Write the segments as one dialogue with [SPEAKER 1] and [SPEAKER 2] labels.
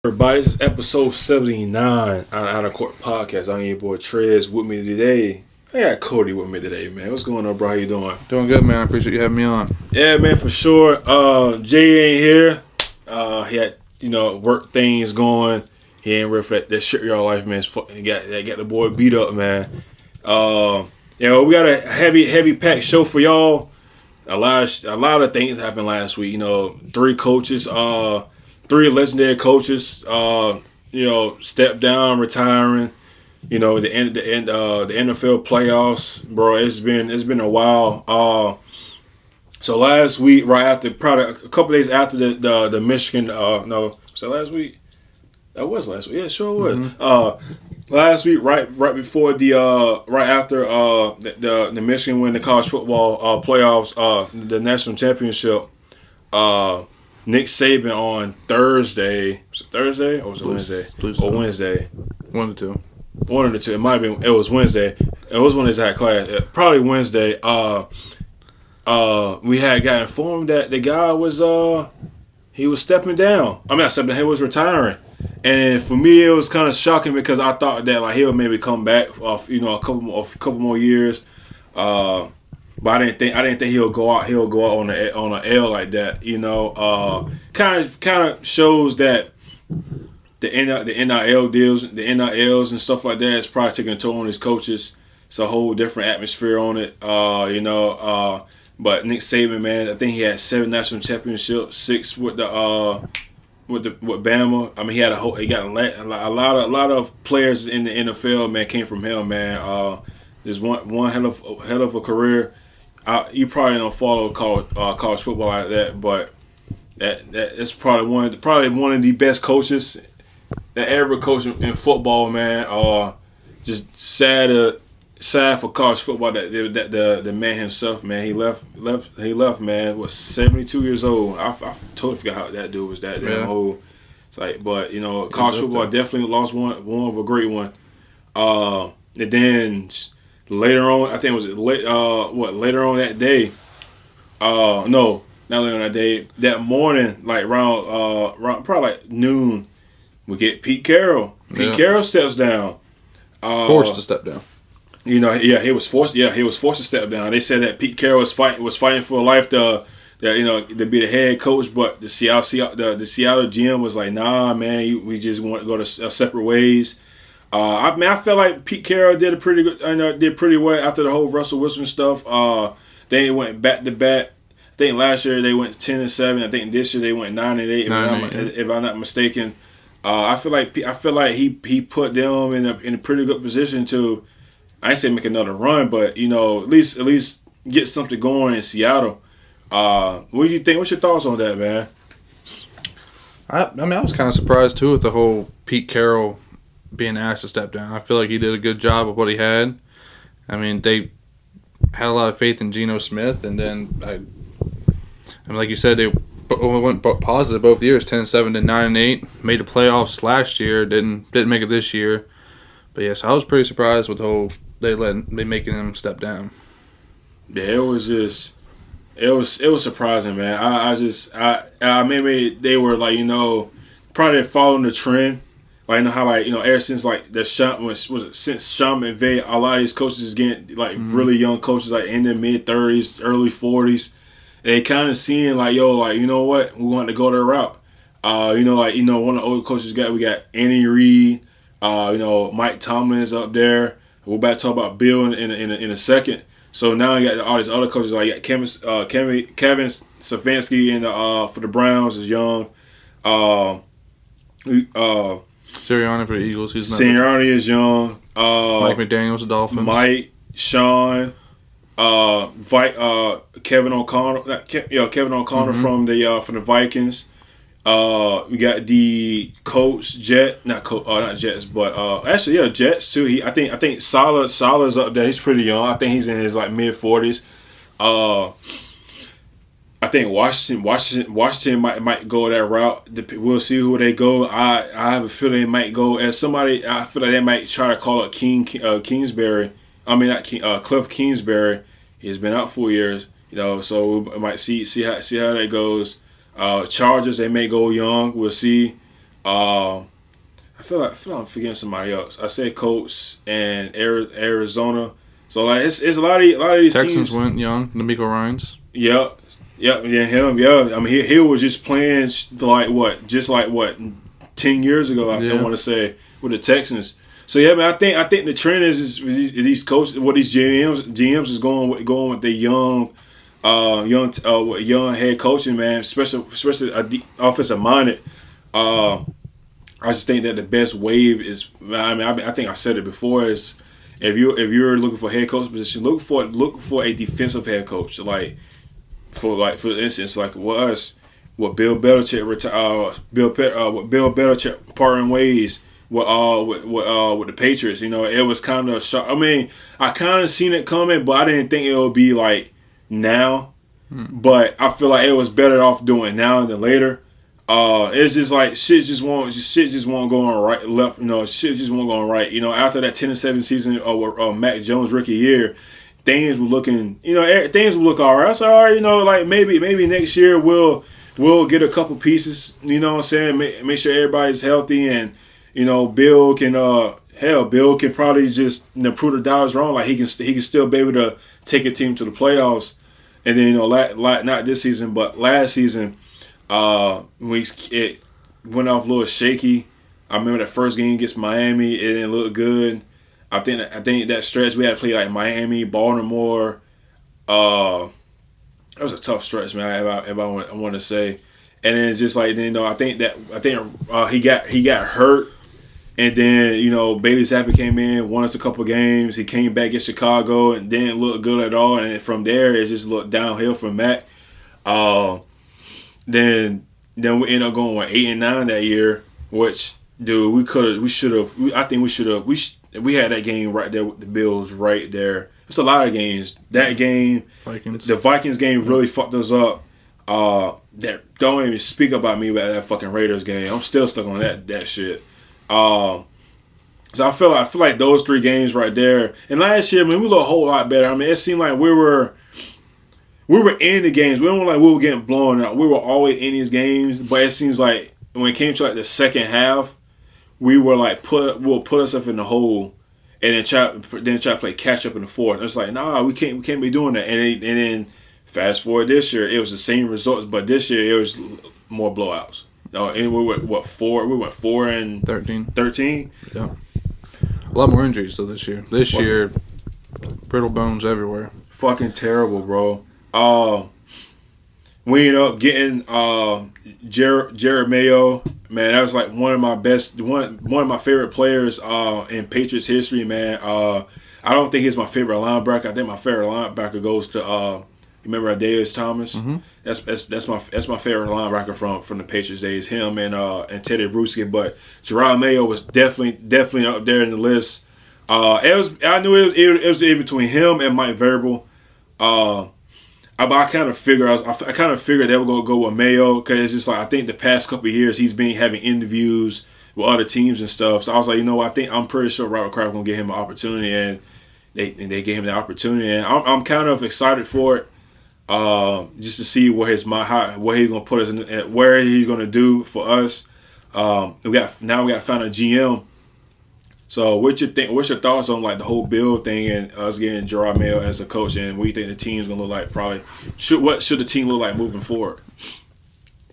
[SPEAKER 1] Everybody, this is episode 79 on Out of Court Podcast. I'm your boy Trez. With me today, I got Cody with me today, man. What's going on, bro? How you doing?
[SPEAKER 2] Doing good, man. I appreciate you having me on.
[SPEAKER 1] Yeah, man, for sure. Jay ain't here. He had, work things going. He ain't ready for that shit y'all life, man. He got the boy beat up, man. We got a heavy packed show for y'all. A lot of things happened last week. Three coaches, three legendary coaches, stepped down, retiring. The NFL playoffs, bro. It's been a while. So last week, right after, probably a couple days after the Michigan, no, was that last week? That was last week. Yeah, sure was. Mm-hmm. Last week, right before right after the Michigan win the college football playoffs, the national championship. Nick Saban on Thursday. Was it Thursday or was it Wednesday? Or Wednesday?
[SPEAKER 2] One or two.
[SPEAKER 1] One of the two. It might have been. It was Wednesday. It was when they had class. Probably Wednesday. We had got informed that the guy was he was stepping down. I mean, not stepping down. He was retiring. And for me, it was kind of shocking because I thought that he'll maybe come back off a couple more years. But I didn't think he'll go out on an L like that. Kind of shows that the NIL deals, the NILs and stuff like that is probably taking a toll on his coaches. It's a whole different atmosphere on it. But Nick Saban, man, I think he had 7 national championships, 6 with Bama. I mean, he got a lot of players in the NFL, man, came from him, man. There's one hell of a career. You probably don't follow college football like that, but that's probably one of the best coaches that ever coached in football, man. Just sad for college football that the man himself, man, he left, man. Was 72 years old. I totally forgot how that dude was that damn old. It's like, but college football definitely lost one of a great one. And then later on, I think it was later on that day. No, not later on that day. That morning, like around probably like noon, we get Pete Carroll. Pete Carroll steps down.
[SPEAKER 2] Forced to step down.
[SPEAKER 1] He was forced. Yeah, he was forced to step down. They said that Pete Carroll was fighting for life to be the head coach, but the Seattle GM was like, nah, man, we just want to go to separate ways. I felt like Pete Carroll did pretty well after the whole Russell Wilson stuff. They went back to back. I think last year they went 10-7. I think this year they went 9-8. If I'm not mistaken, I feel like he put them in a pretty good position to, I ain't say make another run, but at least get something going in Seattle. What do you think? What's your thoughts on that, man?
[SPEAKER 2] I was kind of surprised too with the whole Pete Carroll being asked to step down. I feel like he did a good job of what he had. I mean, they had a lot of faith in Geno Smith, and then like you said, they went positive both years, 10-7 to 9-8. Made the playoffs last year, didn't make it this year. But yes, I was pretty surprised with the whole they making him step down.
[SPEAKER 1] Yeah, it was surprising, man. I maybe they were probably following the trend. Like, how ever since since Sean McVay, a lot of these coaches is getting really young coaches in their mid 30s, early 40s. They kind of seeing you know what, we want to go their route. One of the older coaches we got Andy Reid, Mike Tomlin's up there. We're about to talk about Bill in a second. So now you got all these other coaches you got Kevin Stefanski for the Browns is young.
[SPEAKER 2] Sirianni for the Eagles.
[SPEAKER 1] Sirianni is young.
[SPEAKER 2] Mike McDaniels, the Dolphins.
[SPEAKER 1] Mike, Sean, Kevin O'Connor. Kevin O'Connor from the Vikings. We got the coach not Jets, but actually Jets too. I think Salah's up there. He's pretty young. I think he's in his mid 40s. I think Washington might go that route. We'll see who they go. I have a feeling they might go as somebody. I feel like they might try to call up Kingsbury. I mean, not Cliff Kingsbury. He's been out 4 years. So we might see how that goes. Chargers, they may go young. We'll see. I feel like I'm forgetting somebody else. I said Colts and Arizona. So like it's a lot of these
[SPEAKER 2] Texans
[SPEAKER 1] teams.
[SPEAKER 2] went young. D'Amico Ryans.
[SPEAKER 1] Yep. Yep. Yeah. Him. Yeah. I mean, he was just playing like what, 10 years ago. I want to say with the Texans. So yeah, man. I think the trend is these coaches, what these GMs is going with the young head coaching, man. Especially offensive minded. I just think that the best wave is. I mean, I think I said it before. Is if you're looking for a head coach position, look for a defensive head coach. For instance, like what Bill Belichick Bill Belichick parting ways with the Patriots. You know, it was kind of shock. I mean, I kind of seen it coming, but I didn't think it would be like now. But I feel like it was better off doing now than later. It's just like shit just won't go on right left. You know, shit just won't go on right. You know, after that 10-7 season of Mac Jones rookie year, things were looking. You know, things would look all right. I said, all right, you know, like maybe next year we'll get a couple pieces. You know what I'm saying? Make sure everybody's healthy, and you know, Bill can probably just prove the dollars wrong. Like he can still be able to take a team to the playoffs. And then, you know, not this season, but last season, when it went off a little shaky. I remember that first game against Miami, it didn't look good. I think that stretch we had to play like Miami, Baltimore. It was a tough stretch, man. If I want to say, and then it's just like, then, you know, I think he got hurt. And then, you know, Bailey Zappi came in, won us a couple games. He came back at Chicago and didn't look good at all. And from there, it just looked downhill from Mac. Then we ended up going with 8-9 that year, which, dude, we had that game right there with the Bills right there. It's a lot of games. That game, the Vikings game really fucked us up. That don't even speak about me about that fucking Raiders game. I'm still stuck on that shit. So I feel like those three games right there. And last year, I mean, we looked a whole lot better. I mean, it seemed like we were in the games. We weren't like we were getting blown out. We were always in these games, but it seems like when it came to like the second half, we were like we'll put ourselves in the hole, and then try to play catch up in the fourth. And it's like, nah, we can't be doing that. And then fast forward this year, it was the same results, but this year it was more blowouts. No, and we went 4-13.
[SPEAKER 2] Yeah, a lot more injuries though this year. This year, brittle bones everywhere.
[SPEAKER 1] Fucking terrible, bro. We ended up getting Jared Mayo. Man, that was like one of my favorite players in Patriots history, man. I don't think he's my favorite linebacker. I think my favorite linebacker goes to remember Adaius Thomas. Mm-hmm. That's my favorite linebacker from the Patriots days. Him and Teddy Bruschi. But Gerard Mayo was definitely up there in the list. I knew it was in between him and Mike Vrabel. I kind of figured they were gonna go with Mayo because it's just like I think the past couple of years he's been having interviews with other teams and stuff. So I was like, you know, I'm pretty sure Robert Kraft gonna give him an opportunity, and they gave him the opportunity, and I'm kind of excited for it. Just to see where he's gonna put us in, where he's gonna do for us. We got to find a GM. So what's your thoughts on like the whole Bill thing and us getting Gerard Mayo as a coach, and what do you think the team's gonna look like? What should the team look like moving forward?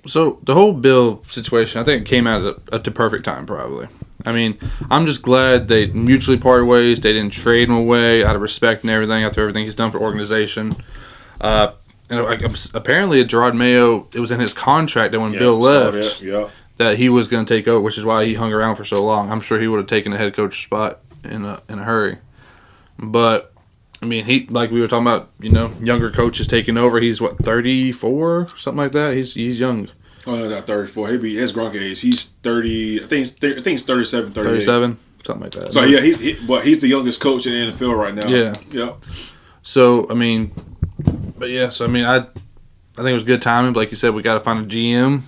[SPEAKER 2] So the whole Bill situation, I think, came out at the perfect time. Probably. I mean, I'm just glad they mutually parted ways. They didn't trade him away out of respect and everything after everything he's done for organization. And apparently, Gerard Mayo, it was in his contract that when Bill left, that he was going to take over, which is why he hung around for so long. I'm sure he would have taken the head coach spot in a hurry. But I mean, he, like we were talking about, you know, younger coaches taking over. He's 34, something like that. He's young.
[SPEAKER 1] Oh no, not 34. His Gronk age. He's 30. I think he's 37, 38.
[SPEAKER 2] 37, something like that.
[SPEAKER 1] So yeah, he's the youngest coach in the NFL right now.
[SPEAKER 2] Yeah.
[SPEAKER 1] Yeah.
[SPEAKER 2] So I mean. But yeah, so I mean, I think it was good timing. But like you said, we got to find a GM,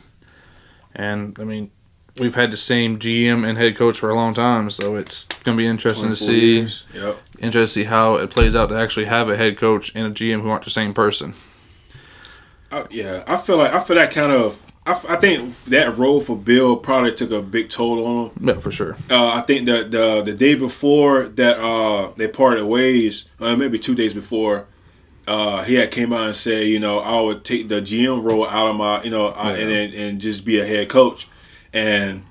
[SPEAKER 2] and I mean, we've had the same GM and head coach for a long time, so it's gonna be interesting to see.
[SPEAKER 1] Yep.
[SPEAKER 2] Interesting to see how it plays out to actually have a head coach and a GM who aren't the same person.
[SPEAKER 1] Yeah, I feel that kind of I think that role for Bill probably took a big toll on him.
[SPEAKER 2] Yeah, for sure.
[SPEAKER 1] I think that the day before that they parted ways, maybe 2 days before, he had came out and said, I would take the GM role out of my, and just be a head coach. And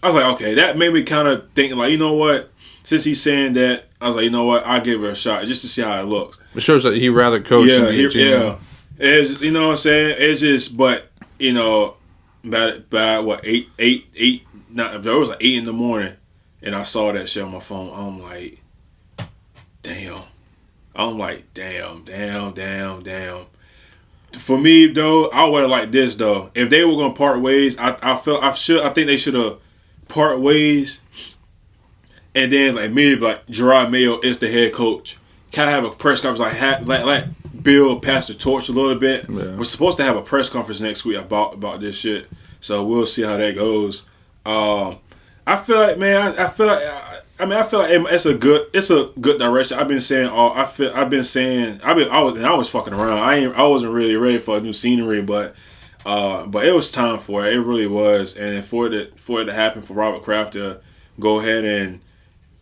[SPEAKER 1] I was like, okay, that made me kind of thinking, like, you know what? Since he's saying that, I was like, you know what? I'll give it a shot just to see how it looks.
[SPEAKER 2] It shows that he rather coach than be a GM.
[SPEAKER 1] Yeah. It's, you know what I'm saying? It's just, but, by what, 8, not, it was like 8 in the morning, and I saw that shit on my phone. I'm like, damn. For me, though, I would have liked this, though. If they were going to part ways, I think they should have part ways, and then like maybe like Gerard Mayo is the head coach. Kind of have a press conference, like Bill pass the torch a little bit. Yeah. We're supposed to have a press conference next week about this shit, so we'll see how that goes. I feel like, man, I feel like it's a good direction. I was fucking around. I wasn't really ready for a new scenery, but it was time for it. It really was, and for it to happen, for Robert Kraft to go ahead and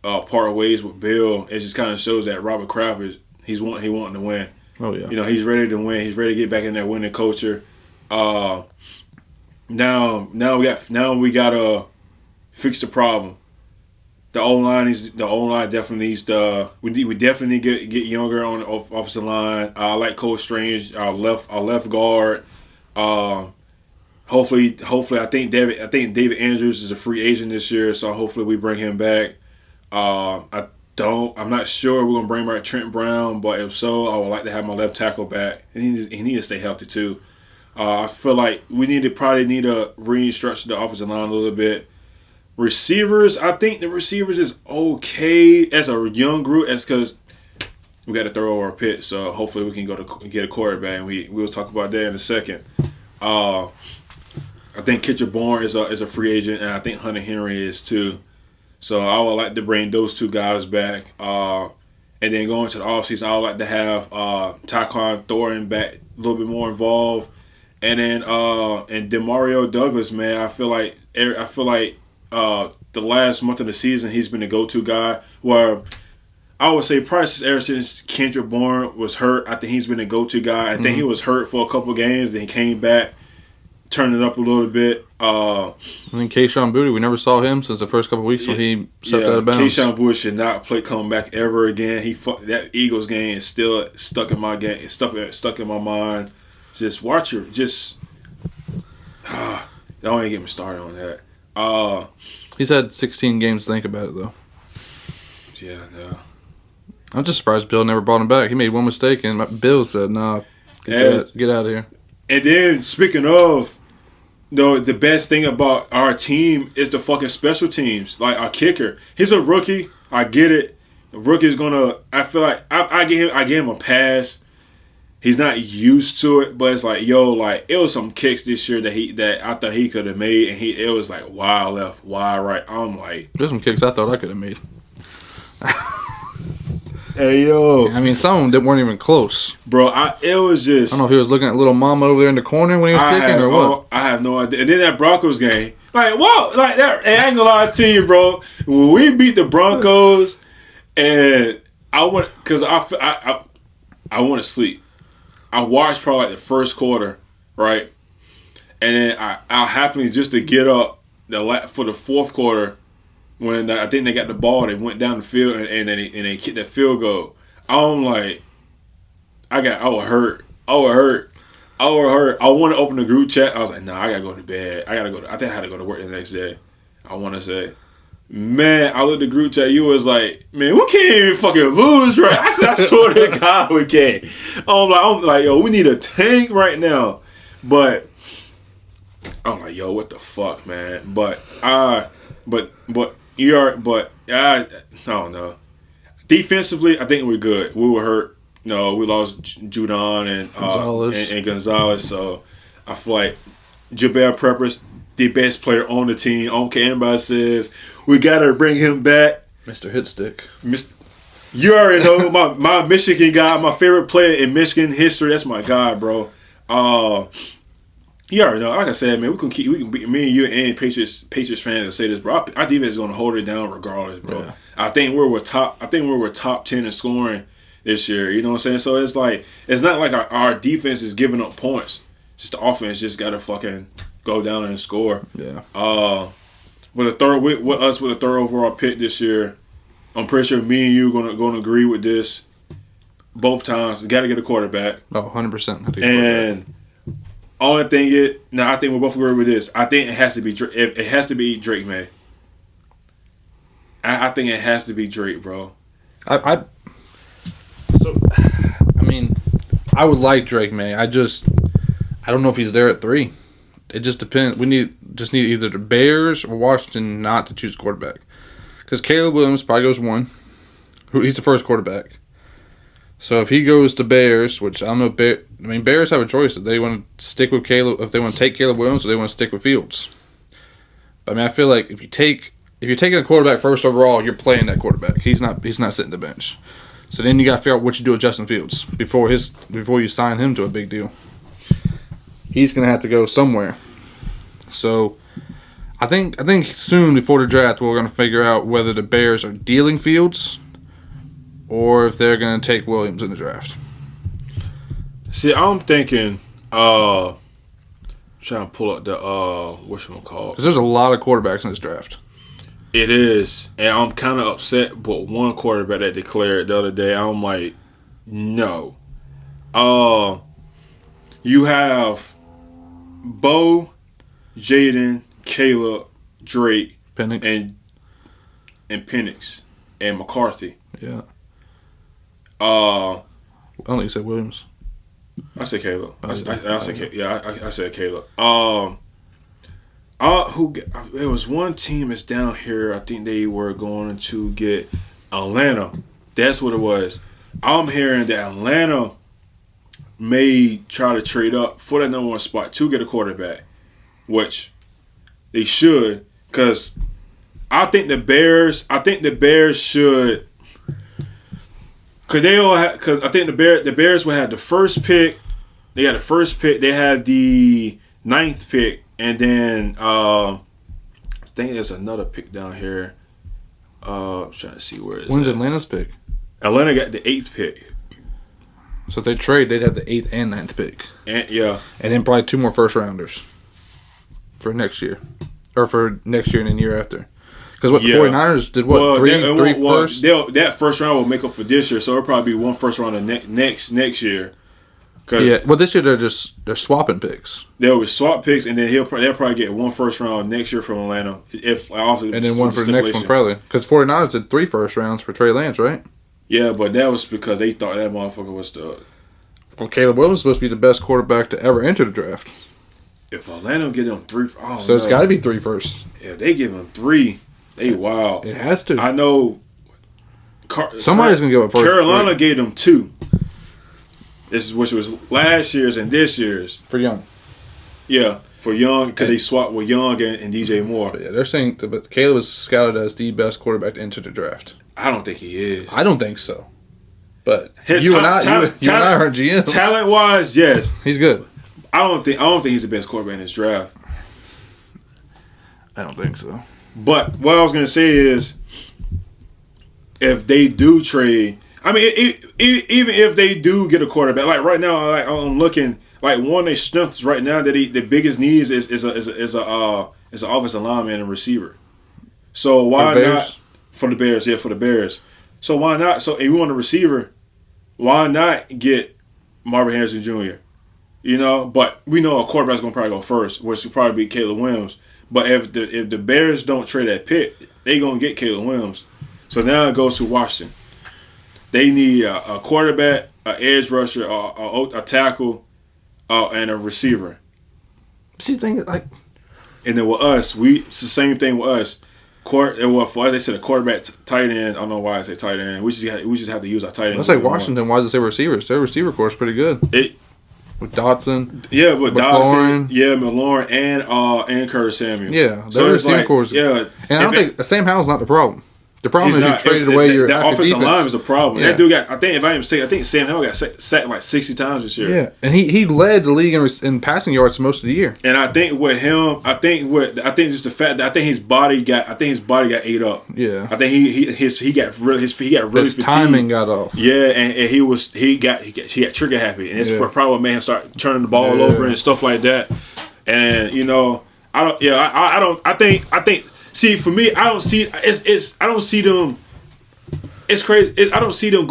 [SPEAKER 1] part ways with Bill, it just kind of shows that Robert Kraft he wanting to win.
[SPEAKER 2] Oh yeah.
[SPEAKER 1] He's ready to win. He's ready to get back in that winning culture. Now we gotta fix the problem. The O-line definitely needs to. We definitely get younger on the offensive line. I like Cole Strange, our left guard. Hopefully, I think David Andrews is a free agent this year, so hopefully we bring him back. I'm not sure we're gonna bring back Trent Brown, but if so, I would like to have my left tackle back, and he needs to stay healthy too. I feel like we probably need to restructure the offensive line a little bit. Receivers, I think the receivers is okay as a young group, as because we got to throw over a pit. So hopefully we can go to get a quarterback, and we'll talk about that in a second. I think Kitcher Bourne is a free agent, and I think Hunter Henry is too. So I would like to bring those two guys back. And then going to the offseason, I would like to have Tyquan Thornton back a little bit more involved. And then and Demario Douglas, man, I feel like the last month of the season he's been the go-to guy. Where I would say probably ever since Kendrick Bourne was hurt, I think he's been the go-to guy. I think he was hurt for a couple of games, then he came back, turned it up a little bit.
[SPEAKER 2] I think Kayshon Boutte, we never saw him since the first couple of weeks when he stepped out of bounds.
[SPEAKER 1] Kayshon Boutte should not come back ever again. That Eagles game is still stuck in my game. It's stuck in my mind. Just watch her. Don't even get me started on that.
[SPEAKER 2] He's had 16 games to think about it, though.
[SPEAKER 1] Yeah, no.
[SPEAKER 2] I'm just surprised Bill never brought him back. He made one mistake, and Bill said, "Nah, get out of here."
[SPEAKER 1] And then, speaking of, the best thing about our team is the fucking special teams. Like, our kicker. He's a rookie. I get it. The rookie is going to... I feel like I give him a pass. He's not used to it, but it's like, it was some kicks this year that I thought he could have made, and it was like wide left, wide right. I'm like,
[SPEAKER 2] there's some kicks I thought I could have made.
[SPEAKER 1] Hey yo,
[SPEAKER 2] I mean, some of them weren't even close,
[SPEAKER 1] bro. It was just,
[SPEAKER 2] I don't know if he was looking at little mama over there in the corner when he was kicking or what.
[SPEAKER 1] I have no idea. And then that Broncos game, like, whoa, like that. I ain't gonna lie to you, bro. When we beat the Broncos, and I want to sleep. I watched probably like the first quarter, right? And then I'll happily just to get up for the fourth quarter when I think they got the ball, they went down the field and they kicked that field goal. I'm like, I was hurt. I want to open the group chat. I was like, nah, I gotta go to bed. I think I had to go to work the next day. I want to say. Man, I looked at the group chat. You was like, man, we can't even fucking lose, right? I said, I swear to God, we can't. I'm like, yo, we need a tank right now. But I'm like, yo, what the fuck, man? But I don't know. Defensively, I think we're good. We were hurt. No, we lost Judon and Gonzalez. So I feel like Jabbar Pepper's the best player on the team. I don't care anybody says. We got to bring him back.
[SPEAKER 2] Mr. Hitstick.
[SPEAKER 1] You already know my Michigan guy, my favorite player in Michigan history. That's my guy, bro. You already know. Like I said, man, we can beat me and you and Patriots fans will say this, bro. Our defense is going to hold it down regardless, bro. Yeah. I think we're top 10 in scoring this year. You know what I'm saying? So it's like it's not like our defense is giving up points. Just the offense just got to fucking go down and score.
[SPEAKER 2] Yeah.
[SPEAKER 1] With a third overall pick this year, I'm pretty sure me and you gonna agree with this. Both times, we got to get a quarterback.
[SPEAKER 2] Oh, 100%.
[SPEAKER 1] And only thing I think we both agree with this. I think it has to be Drake, man. I think it has to be Drake, bro.
[SPEAKER 2] I would like Drake, man. I don't know if he's there at 3. It just depends. We need either the Bears or Washington not to choose quarterback, because Caleb Williams probably goes 1. He's the first quarterback. So if he goes to Bears, which I don't know, Bears have a choice if they want to stick with Caleb, if they want to take Caleb Williams, or they want to stick with Fields. But I feel like if you're taking a quarterback first overall, you're playing that quarterback. He's not sitting the bench. So then you got to figure out what you do with Justin Fields before you sign him to a big deal. He's gonna have to go somewhere. So I think soon before the draft we're gonna figure out whether the Bears are dealing Fields or if they're going to take Williams in the draft.
[SPEAKER 1] See, I'm thinking, trying to pull up the, whatchamacallit.
[SPEAKER 2] Because there's a lot of quarterbacks in this draft.
[SPEAKER 1] It is. And I'm kind of upset, but one quarterback that declared the other day, I'm like, no. You have Bo, Jaden, Caleb, Drake,
[SPEAKER 2] Penix.
[SPEAKER 1] and Penix, and McCarthy.
[SPEAKER 2] Yeah. I don't think you said Williams.
[SPEAKER 1] I said Caleb. I said Caleb. There was one team that's down here. I think they were going to get Atlanta. That's what it was. I'm hearing that Atlanta may try to trade up for that number 1 spot to get a quarterback, which they should, because I think the Bears should. Because I think the Bears will have the first pick. They got the first pick. They have the 9th pick, and then I think there's another pick down here. I'm trying to see where it is.
[SPEAKER 2] When's Atlanta's pick?
[SPEAKER 1] Atlanta got the 8th pick.
[SPEAKER 2] So if they trade, they'd have the 8th and 9th pick.
[SPEAKER 1] And
[SPEAKER 2] then probably 2 more first rounders for next year, or for next year and then the year after. Because the 49ers did what? Three first?
[SPEAKER 1] That first round will make up for this year, so it'll probably be 1 first round next year.
[SPEAKER 2] This year they're swapping picks.
[SPEAKER 1] They'll swap picks, and then they'll probably get 1 first round next year from Atlanta.
[SPEAKER 2] And then 1 for the next one, probably. Because 49ers did 3 first rounds for Trey Lance, right?
[SPEAKER 1] Yeah, but that was because they thought that motherfucker was the...
[SPEAKER 2] Well, Caleb Williams is supposed to be the best quarterback to ever enter the draft.
[SPEAKER 1] If Atlanta give them 3...
[SPEAKER 2] So it's got to be 3 first.
[SPEAKER 1] If they give them 3... They wild.
[SPEAKER 2] It has to.
[SPEAKER 1] I know.
[SPEAKER 2] Somebody's gonna give up first.
[SPEAKER 1] Carolina gave them 2. Which was last year's and this year's
[SPEAKER 2] for Young.
[SPEAKER 1] Yeah, for Young, because they swapped with Young and DJ Moore.
[SPEAKER 2] But yeah, they're saying that Caleb is scouted as the best quarterback to enter the draft.
[SPEAKER 1] I don't think he is.
[SPEAKER 2] I don't think so. But you and I are GMs.
[SPEAKER 1] Talent wise, yes,
[SPEAKER 2] he's good.
[SPEAKER 1] I don't think he's the best quarterback in this draft.
[SPEAKER 2] I don't think so.
[SPEAKER 1] But what I was going to say is, if they do trade, I mean, even if they do get a quarterback, like right now, like I'm looking, like one of their strengths right now that the biggest needs is an offensive lineman and a receiver. So why not for the Bears? Yeah, for the Bears. So why not? So if you want a receiver, why not get Marvin Harrison Jr.? You know, but we know a quarterback's going to probably go first, which will probably be Caleb Williams. But if the Bears don't trade that pick, they gonna get Caleb Williams. So now it goes to Washington. They need a quarterback, an edge rusher, a tackle, and a receiver.
[SPEAKER 2] See, thing like,
[SPEAKER 1] and then with us, it's the same thing with us. For us, they said a quarterback, tight end. I don't know why I say tight end. We just have to use our tight end.
[SPEAKER 2] That's like Washington. Why does it say receivers? Their receiver core is pretty good. With Dotson,
[SPEAKER 1] with Dotson, McLaurin, and Curtis Samuel.
[SPEAKER 2] Yeah, their receiver core is.
[SPEAKER 1] Yeah,
[SPEAKER 2] and I don't think Sam Howell's not the problem. The problem is you traded away your
[SPEAKER 1] that offensive line is a problem.
[SPEAKER 2] Yeah.
[SPEAKER 1] That dude got, I think Sam Howell got sacked like 60 times this year.
[SPEAKER 2] Yeah, and he led the league in passing yards most of the year.
[SPEAKER 1] And I think with him, I think just the fact that I think his body got ate up.
[SPEAKER 2] Yeah,
[SPEAKER 1] I think he got really fatigued.
[SPEAKER 2] Timing got off.
[SPEAKER 1] Yeah, and he got trigger happy, and it's probably what made him start turning the ball over and stuff like that. And I think. See, for me, I don't see them. It's crazy. I don't see them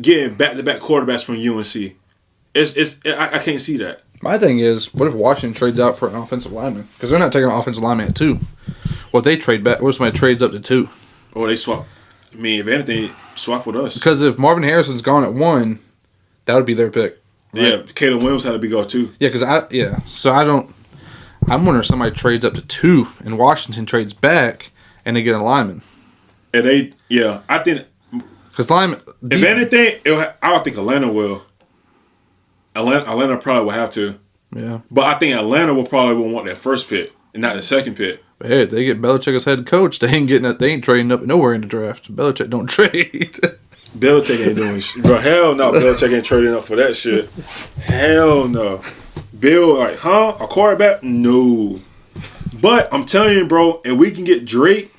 [SPEAKER 1] getting back-to-back quarterbacks from UNC. I can't see that.
[SPEAKER 2] My thing is, what if Washington trades out for an offensive lineman? Because they're not taking an offensive lineman at 2. What if they trade back? What if somebody trades up to 2?
[SPEAKER 1] Or they swap. I mean, if anything, swap with us.
[SPEAKER 2] Because if Marvin Harrison's gone at 1, that would be their pick.
[SPEAKER 1] Right? Yeah, Caleb Williams had to be go too.
[SPEAKER 2] Yeah, so I'm wondering if somebody trades up to 2 and Washington trades back and they get a lineman.
[SPEAKER 1] And I think
[SPEAKER 2] because lineman.
[SPEAKER 1] If anything, I don't think Atlanta will. Atlanta probably will have to.
[SPEAKER 2] Yeah,
[SPEAKER 1] but I think Atlanta will probably want that first pick and not the second pick.
[SPEAKER 2] But hey, if they get Belichick as head coach, they ain't getting that. They ain't trading up nowhere in the draft. Belichick don't trade.
[SPEAKER 1] Belichick ain't doing shit. Bro, hell no. Belichick ain't trading up for that shit. Hell no. Bill, a quarterback? No. But I'm telling you, bro, and we can get Drake,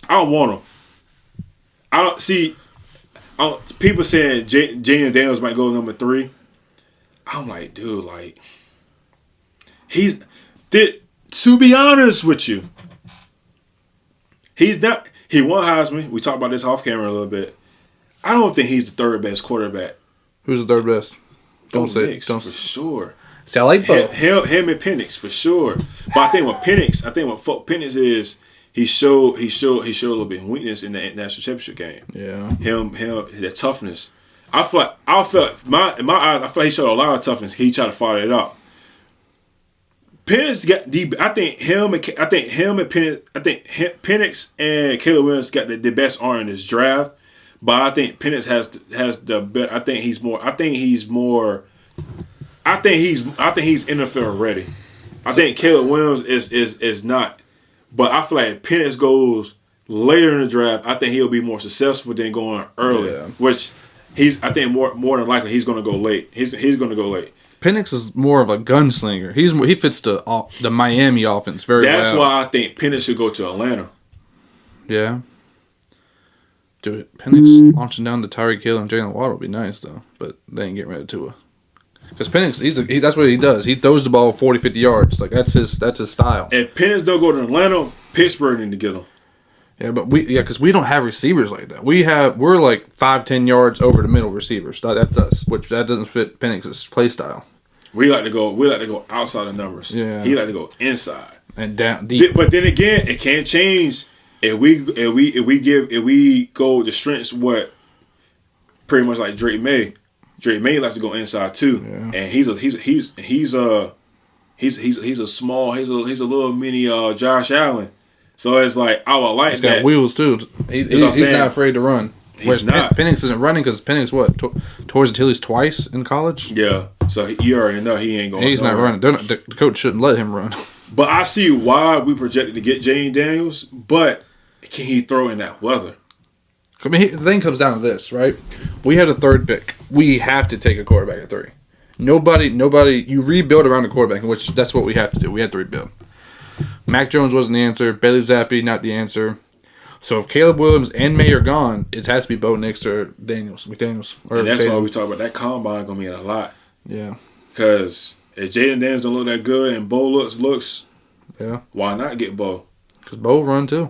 [SPEAKER 1] I don't want him. I don't see. People saying Jalen Daniels might go number 3. I'm like, dude, like, to be honest with you, he's not. He won Heisman. We talked about this off camera a little bit. I don't think he's the third best quarterback.
[SPEAKER 2] Who's the third best? Don't say it.
[SPEAKER 1] For sure.
[SPEAKER 2] See, I like both.
[SPEAKER 1] Him and Penix for sure. But I think what Penix is, he showed a little bit of weakness in the national championship game.
[SPEAKER 2] Yeah.
[SPEAKER 1] Him, the toughness. I feel like in my eyes, I feel like he showed a lot of toughness. He tried to follow it up. Penix got I think Penix and Caleb Williams got the best arm in this draft. But I think Penix has the better. I think he's NFL ready. I think Caleb Williams is not. But I feel like if Penix goes later in the draft, I think he'll be more successful than going early. Yeah. Which I think more than likely he's going to go late. He's going to go late.
[SPEAKER 2] Penix is more of a gunslinger. He fits the Miami offense very well.
[SPEAKER 1] That's why I think Penix should go to Atlanta. Yeah.
[SPEAKER 2] Do it. Penix launching down to Tyreek Hill and Jalen Waddle would be nice, though. But they ain't getting rid of Tua. Because Penix, that's what he does. He throws the ball 40, 50 yards. Like, that's his style.
[SPEAKER 1] If Penix don't go to Atlanta, Pittsburgh need to get him.
[SPEAKER 2] Yeah, but because we don't have receivers like that. We're like 5, 10 yards over the middle receivers. That's us, which that doesn't fit Penix's play style.
[SPEAKER 1] We like to go outside the numbers. Yeah. He like to go inside.
[SPEAKER 2] And down deep.
[SPEAKER 1] But then again, it can't change. If we go the strengths what pretty much like Drake May. Drake May likes to go inside too, and he's a little mini Josh Allen. So it's like I would like that.
[SPEAKER 2] He's got wheels too. He's not afraid to run.
[SPEAKER 1] He's not.
[SPEAKER 2] Penix isn't running because Penix tore his Achilles twice in college.
[SPEAKER 1] Yeah, so you already know he ain't going.
[SPEAKER 2] He's not running. The coach shouldn't let him run.
[SPEAKER 1] But I see why we projected to get Jane Daniels, but can he throw in that weather?
[SPEAKER 2] I mean, the thing comes down to this, right? We had a third pick. We have to take a quarterback at 3. Nobody. You rebuild around the quarterback, which that's what we have to do. We had to rebuild. Mac Jones wasn't the answer. Bailey Zappi, not the answer. So if Caleb Williams and May are gone, it has to be Bo Nix or McDaniels.
[SPEAKER 1] And that's why we talk about that combine going to mean a lot.
[SPEAKER 2] Yeah.
[SPEAKER 1] Because if Jaden Daniels don't look that good and Bo looks,
[SPEAKER 2] yeah,
[SPEAKER 1] why not get Bo?
[SPEAKER 2] Because Bo run too.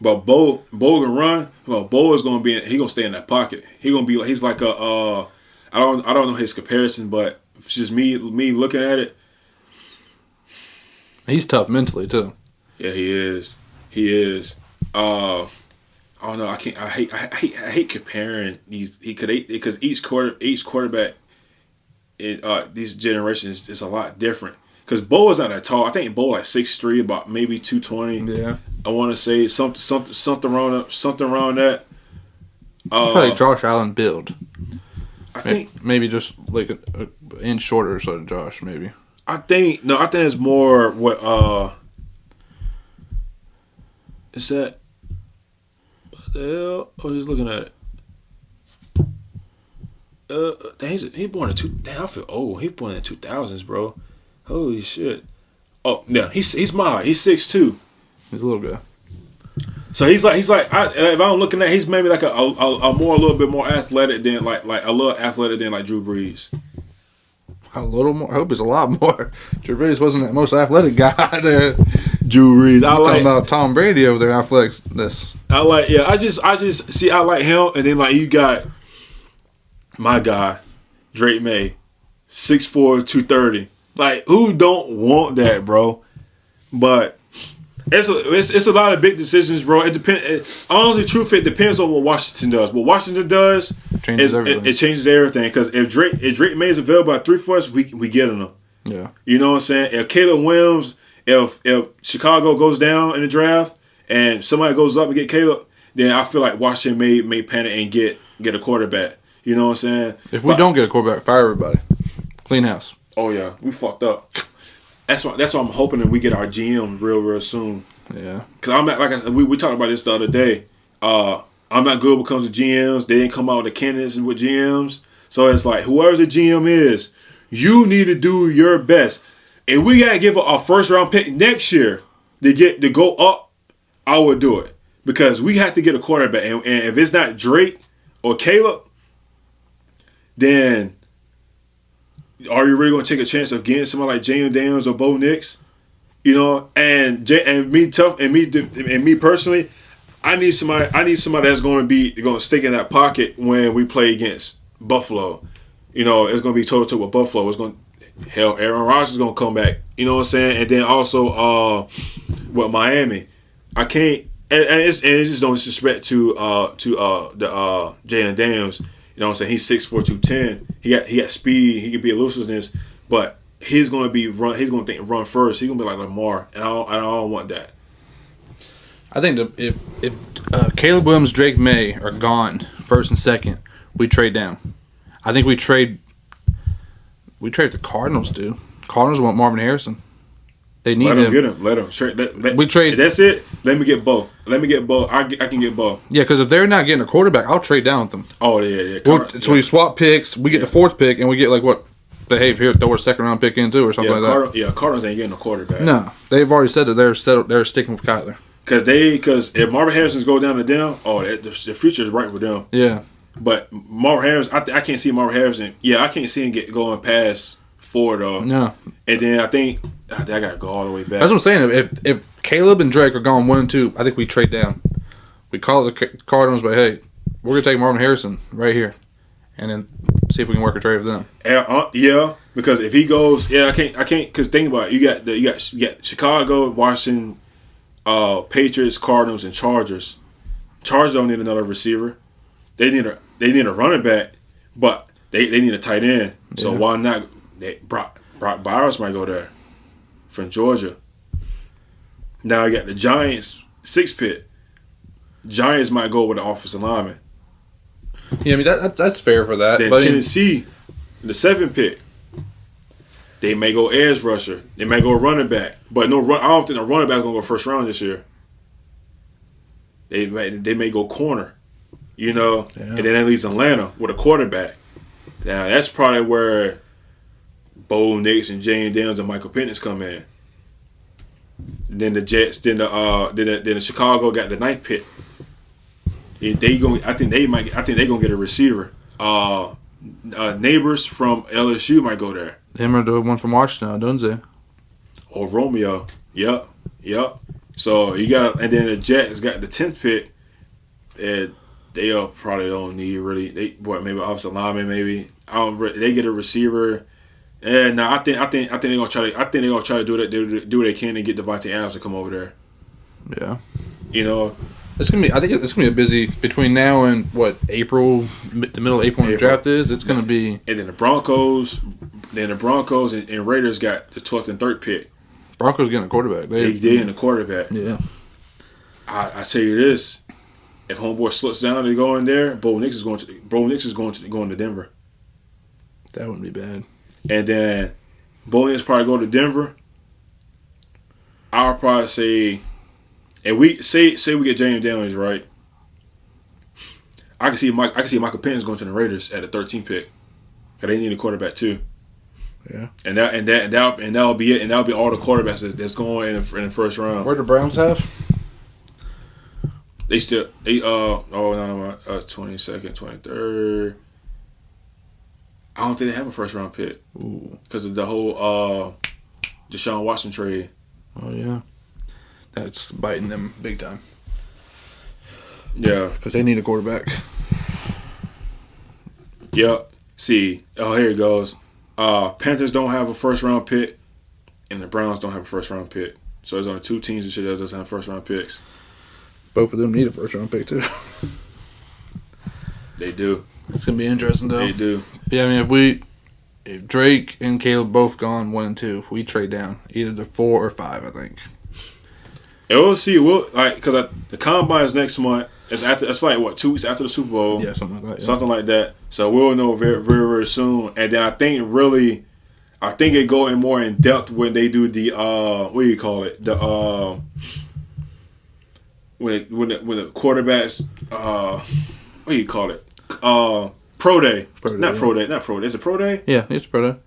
[SPEAKER 1] But Bo can run. Well, Bo is gonna be. He gonna stay in that pocket. He's like a. I don't know his comparison, but it's just me looking at it.
[SPEAKER 2] He's tough mentally too.
[SPEAKER 1] Yeah, he is. I don't know. I can't. I hate comparing these. Because each quarterback in these generations is a lot different. Because Bo is not that tall. I think Bo like 6'3", about maybe 220.
[SPEAKER 2] Yeah.
[SPEAKER 1] I want to say something around that.
[SPEAKER 2] Probably Josh Allen build.
[SPEAKER 1] I think
[SPEAKER 2] maybe just like an inch shorter than Josh. Maybe.
[SPEAKER 1] I think it's more what is that? The hell? I was just looking at it. Dang, he born in Damn, I feel old. He born in the 2000s, bro. Holy shit. Oh, yeah, he's my height. He's 6'2".
[SPEAKER 2] He's a little guy.
[SPEAKER 1] So he's like if I'm looking at, he's maybe like a little bit more athletic than like a little athletic than like Drew Brees.
[SPEAKER 2] A little more. I hope it's a lot more. Drew Brees wasn't the most athletic guy there.
[SPEAKER 1] Drew Brees.
[SPEAKER 2] Talking about Tom Brady over there, athleticness.
[SPEAKER 1] I just see, I like him, and then like you got my guy, Drake May, 6'4", 230. Like, who don't want that, bro? But it's a lot of big decisions, bro. It depends. Honestly, truth, it depends on what Washington does. What Washington does it changes everything. Because if Drake May is available at 3 for us, we get him.
[SPEAKER 2] Yeah.
[SPEAKER 1] You know what I'm saying? If Caleb Williams, if Chicago goes down in the draft and somebody goes up and get Caleb, then I feel like Washington may panic and get a quarterback. You know what I'm saying?
[SPEAKER 2] If we don't get a quarterback, fire everybody. Clean house.
[SPEAKER 1] Oh yeah, we fucked up. That's why I'm hoping that we get our GM real soon.
[SPEAKER 2] Yeah.
[SPEAKER 1] Cause I'm not, like I said, we talked about this the other day. I'm not good when it comes to GMs. They didn't come out with the candidates with GMs. So it's like, whoever the GM is, you need to do your best. If we gotta give a first round pick next year to go up, I would do it. Because we have to get a quarterback. And if it's not Drake or Caleb, then are you really going to take a chance of getting somebody like James Daniels or Bo Nix? You know, and me personally, I need somebody that's going to stick in that pocket when we play against Buffalo. You know, it's going to be toe-to-toe with Buffalo. Aaron Rodgers is going to come back. You know what I'm saying? And then also with Miami, I can't. And it's just no disrespect to the Jalen Daniels. You know what I'm saying? He's 6'4", 210. He got speed. He can be elusiveness, but he's going to run. He's going to think run first. He's going to be like Lamar, and I don't want that.
[SPEAKER 2] I think if Caleb Williams, Drake May are gone first and second, we trade down. I think we trade the Cardinals. Cardinals want Marvin Harrison. They need him.
[SPEAKER 1] Get him. Let him.
[SPEAKER 2] We trade.
[SPEAKER 1] That's it. Let me get Bo. I can get Bo.
[SPEAKER 2] Yeah, because if they're not getting a quarterback, I'll trade down with them.
[SPEAKER 1] Oh yeah.
[SPEAKER 2] So we swap picks. We get the fourth pick, and we get like what? Here, throw a second round pick in too, or something like that.
[SPEAKER 1] Yeah, Cardinals ain't getting a quarterback.
[SPEAKER 2] No, they've already said that they're sticking with Kyler.
[SPEAKER 1] Because if Marvin Harrison's go down to them, the future is right with them.
[SPEAKER 2] Yeah.
[SPEAKER 1] But Marvin Harrison, I can't see Marvin Harrison. Yeah, I can't see him going past 4 though.
[SPEAKER 2] No. And
[SPEAKER 1] then I think I gotta go all the way back.
[SPEAKER 2] That's what I'm saying. If Caleb and Drake are gone 1 and 2, I think we trade down. We call it the Cardinals, but hey, we're gonna take Marvin Harrison right here, and then see if we can work a trade with them.
[SPEAKER 1] Yeah, because if he goes, I can't. Because think about it, you got Chicago, Washington, Patriots, Cardinals, and Chargers. Chargers don't need another receiver. They need a running back, but they need a tight end. So why not? Brock Bowers might go there from Georgia. Now you got the Giants 6 pick. Giants might go with the offensive lineman.
[SPEAKER 2] Yeah, I mean that's fair for that.
[SPEAKER 1] Then Tennessee, the 7 pick. They may go edge rusher. They may go running back, but I don't think the running back is gonna go first round this year. They may go corner, and then that leaves Atlanta with a quarterback. Now that's probably where Bo Nix and Jane Daniels and Michael Penix come in. Then the Jets, then the Chicago got the 9th pick. I think they're gonna get a receiver. Neighbors from LSU might go there.
[SPEAKER 2] Him or the one from Washington, Dunze.
[SPEAKER 1] Or Romeo. Yep. So you got, and then the Jets got the 10th pick, and they probably don't need really. Maybe offensive lineman, maybe. They get a receiver. And now I think they're gonna try to. I think they're gonna try to do what they can to get Devontae Adams to come over there.
[SPEAKER 2] Yeah. It's gonna be. I think it's gonna be a busy between now and April, the middle of April when the draft is. It's gonna be.
[SPEAKER 1] And then the Broncos and Raiders got the 12th and 3rd pick.
[SPEAKER 2] Broncos getting a quarterback.
[SPEAKER 1] They getting a quarterback.
[SPEAKER 2] Yeah.
[SPEAKER 1] I tell you this: if homeboy slips down and go in there, Bo Nix is going to Denver.
[SPEAKER 2] That wouldn't be bad.
[SPEAKER 1] And then Bo Nix probably go to Denver. I would probably say, and we say we get James Daniels right. I can see Michael Penix going to the Raiders at the 13th pick. Cause they need a quarterback too.
[SPEAKER 2] Yeah.
[SPEAKER 1] And that'll be it. And that'll be all the quarterbacks that's going in the first round.
[SPEAKER 2] Where the Browns have?
[SPEAKER 1] They 22nd, 23rd. I don't think they have a first round pick because of the whole Deshaun Watson trade.
[SPEAKER 2] Oh yeah, that's biting them big time.
[SPEAKER 1] Yeah,
[SPEAKER 2] because they need a quarterback.
[SPEAKER 1] Yep. See, here it goes. Panthers don't have a first round pick, and the Browns don't have a first round pick. So there's only two teams that doesn't have first round picks.
[SPEAKER 2] Both of them need a first round pick too.
[SPEAKER 1] They do.
[SPEAKER 2] It's gonna be interesting though.
[SPEAKER 1] They do.
[SPEAKER 2] Yeah, I mean, if Drake and Caleb both gone 1 and 2, we trade down either to 4 or 5, I think.
[SPEAKER 1] And we'll see. Because the combine is next month. It's like what, 2 weeks after the Super Bowl?
[SPEAKER 2] Yeah, something like that. Yeah.
[SPEAKER 1] Something like that. So we'll know very, very, very soon. And then I think it go in more in depth when they do the what do you call it? The when the quarterbacks what do you call it? Pro day. Not pro day. Is it pro day?
[SPEAKER 2] Yeah, it's pro day.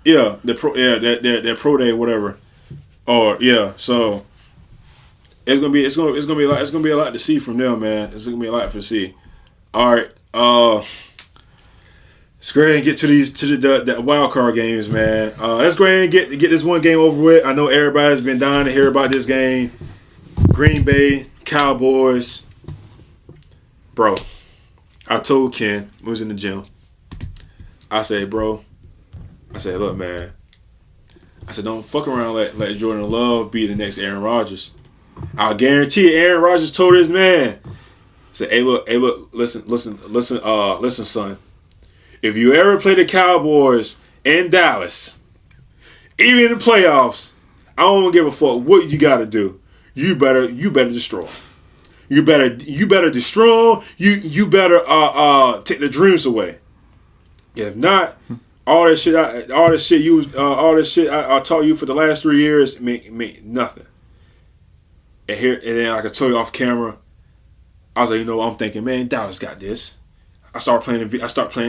[SPEAKER 1] Yeah, their pro day, whatever. Or yeah, so it's gonna be a lot to see from them, man. It's gonna be a lot to see. All right, let's go ahead and get to the wild card games, man. Let's go ahead and get this one game over with. I know everybody's been dying to hear about this game. Green Bay Cowboys, bro. I told Ken, we was in the gym. I said, look, man. I said, don't fuck around let Jordan Love be the next Aaron Rodgers. I'll guarantee you, Aaron Rodgers told his man. Said, hey, look, listen, son. If you ever play the Cowboys in Dallas, even in the playoffs, I don't give a fuck what you got to do. You better destroy them. You better destroy them. You better take the dreams away. If not, all this shit I taught you for the last 3 years mean nothing. And then like I told you off camera, I was like, I'm thinking, man, Dallas got this. I start playing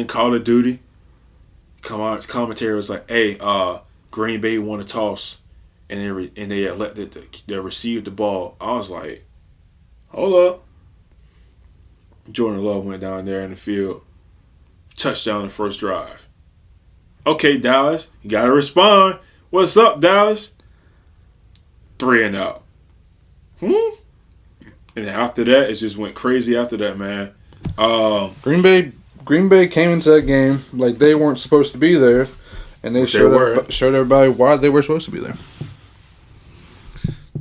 [SPEAKER 1] Call of Duty. Commentary was like, hey, Green Bay won a toss, and they received the ball. I was like, hold up. Jordan Love went down there in the field, touchdown the first drive. Okay, Dallas, you gotta respond. What's up, Dallas? 3 and out. And then after that, it just went crazy. After that, man.
[SPEAKER 2] Green Bay came into that game like they weren't supposed to be there, and they showed everybody why they were supposed to be there.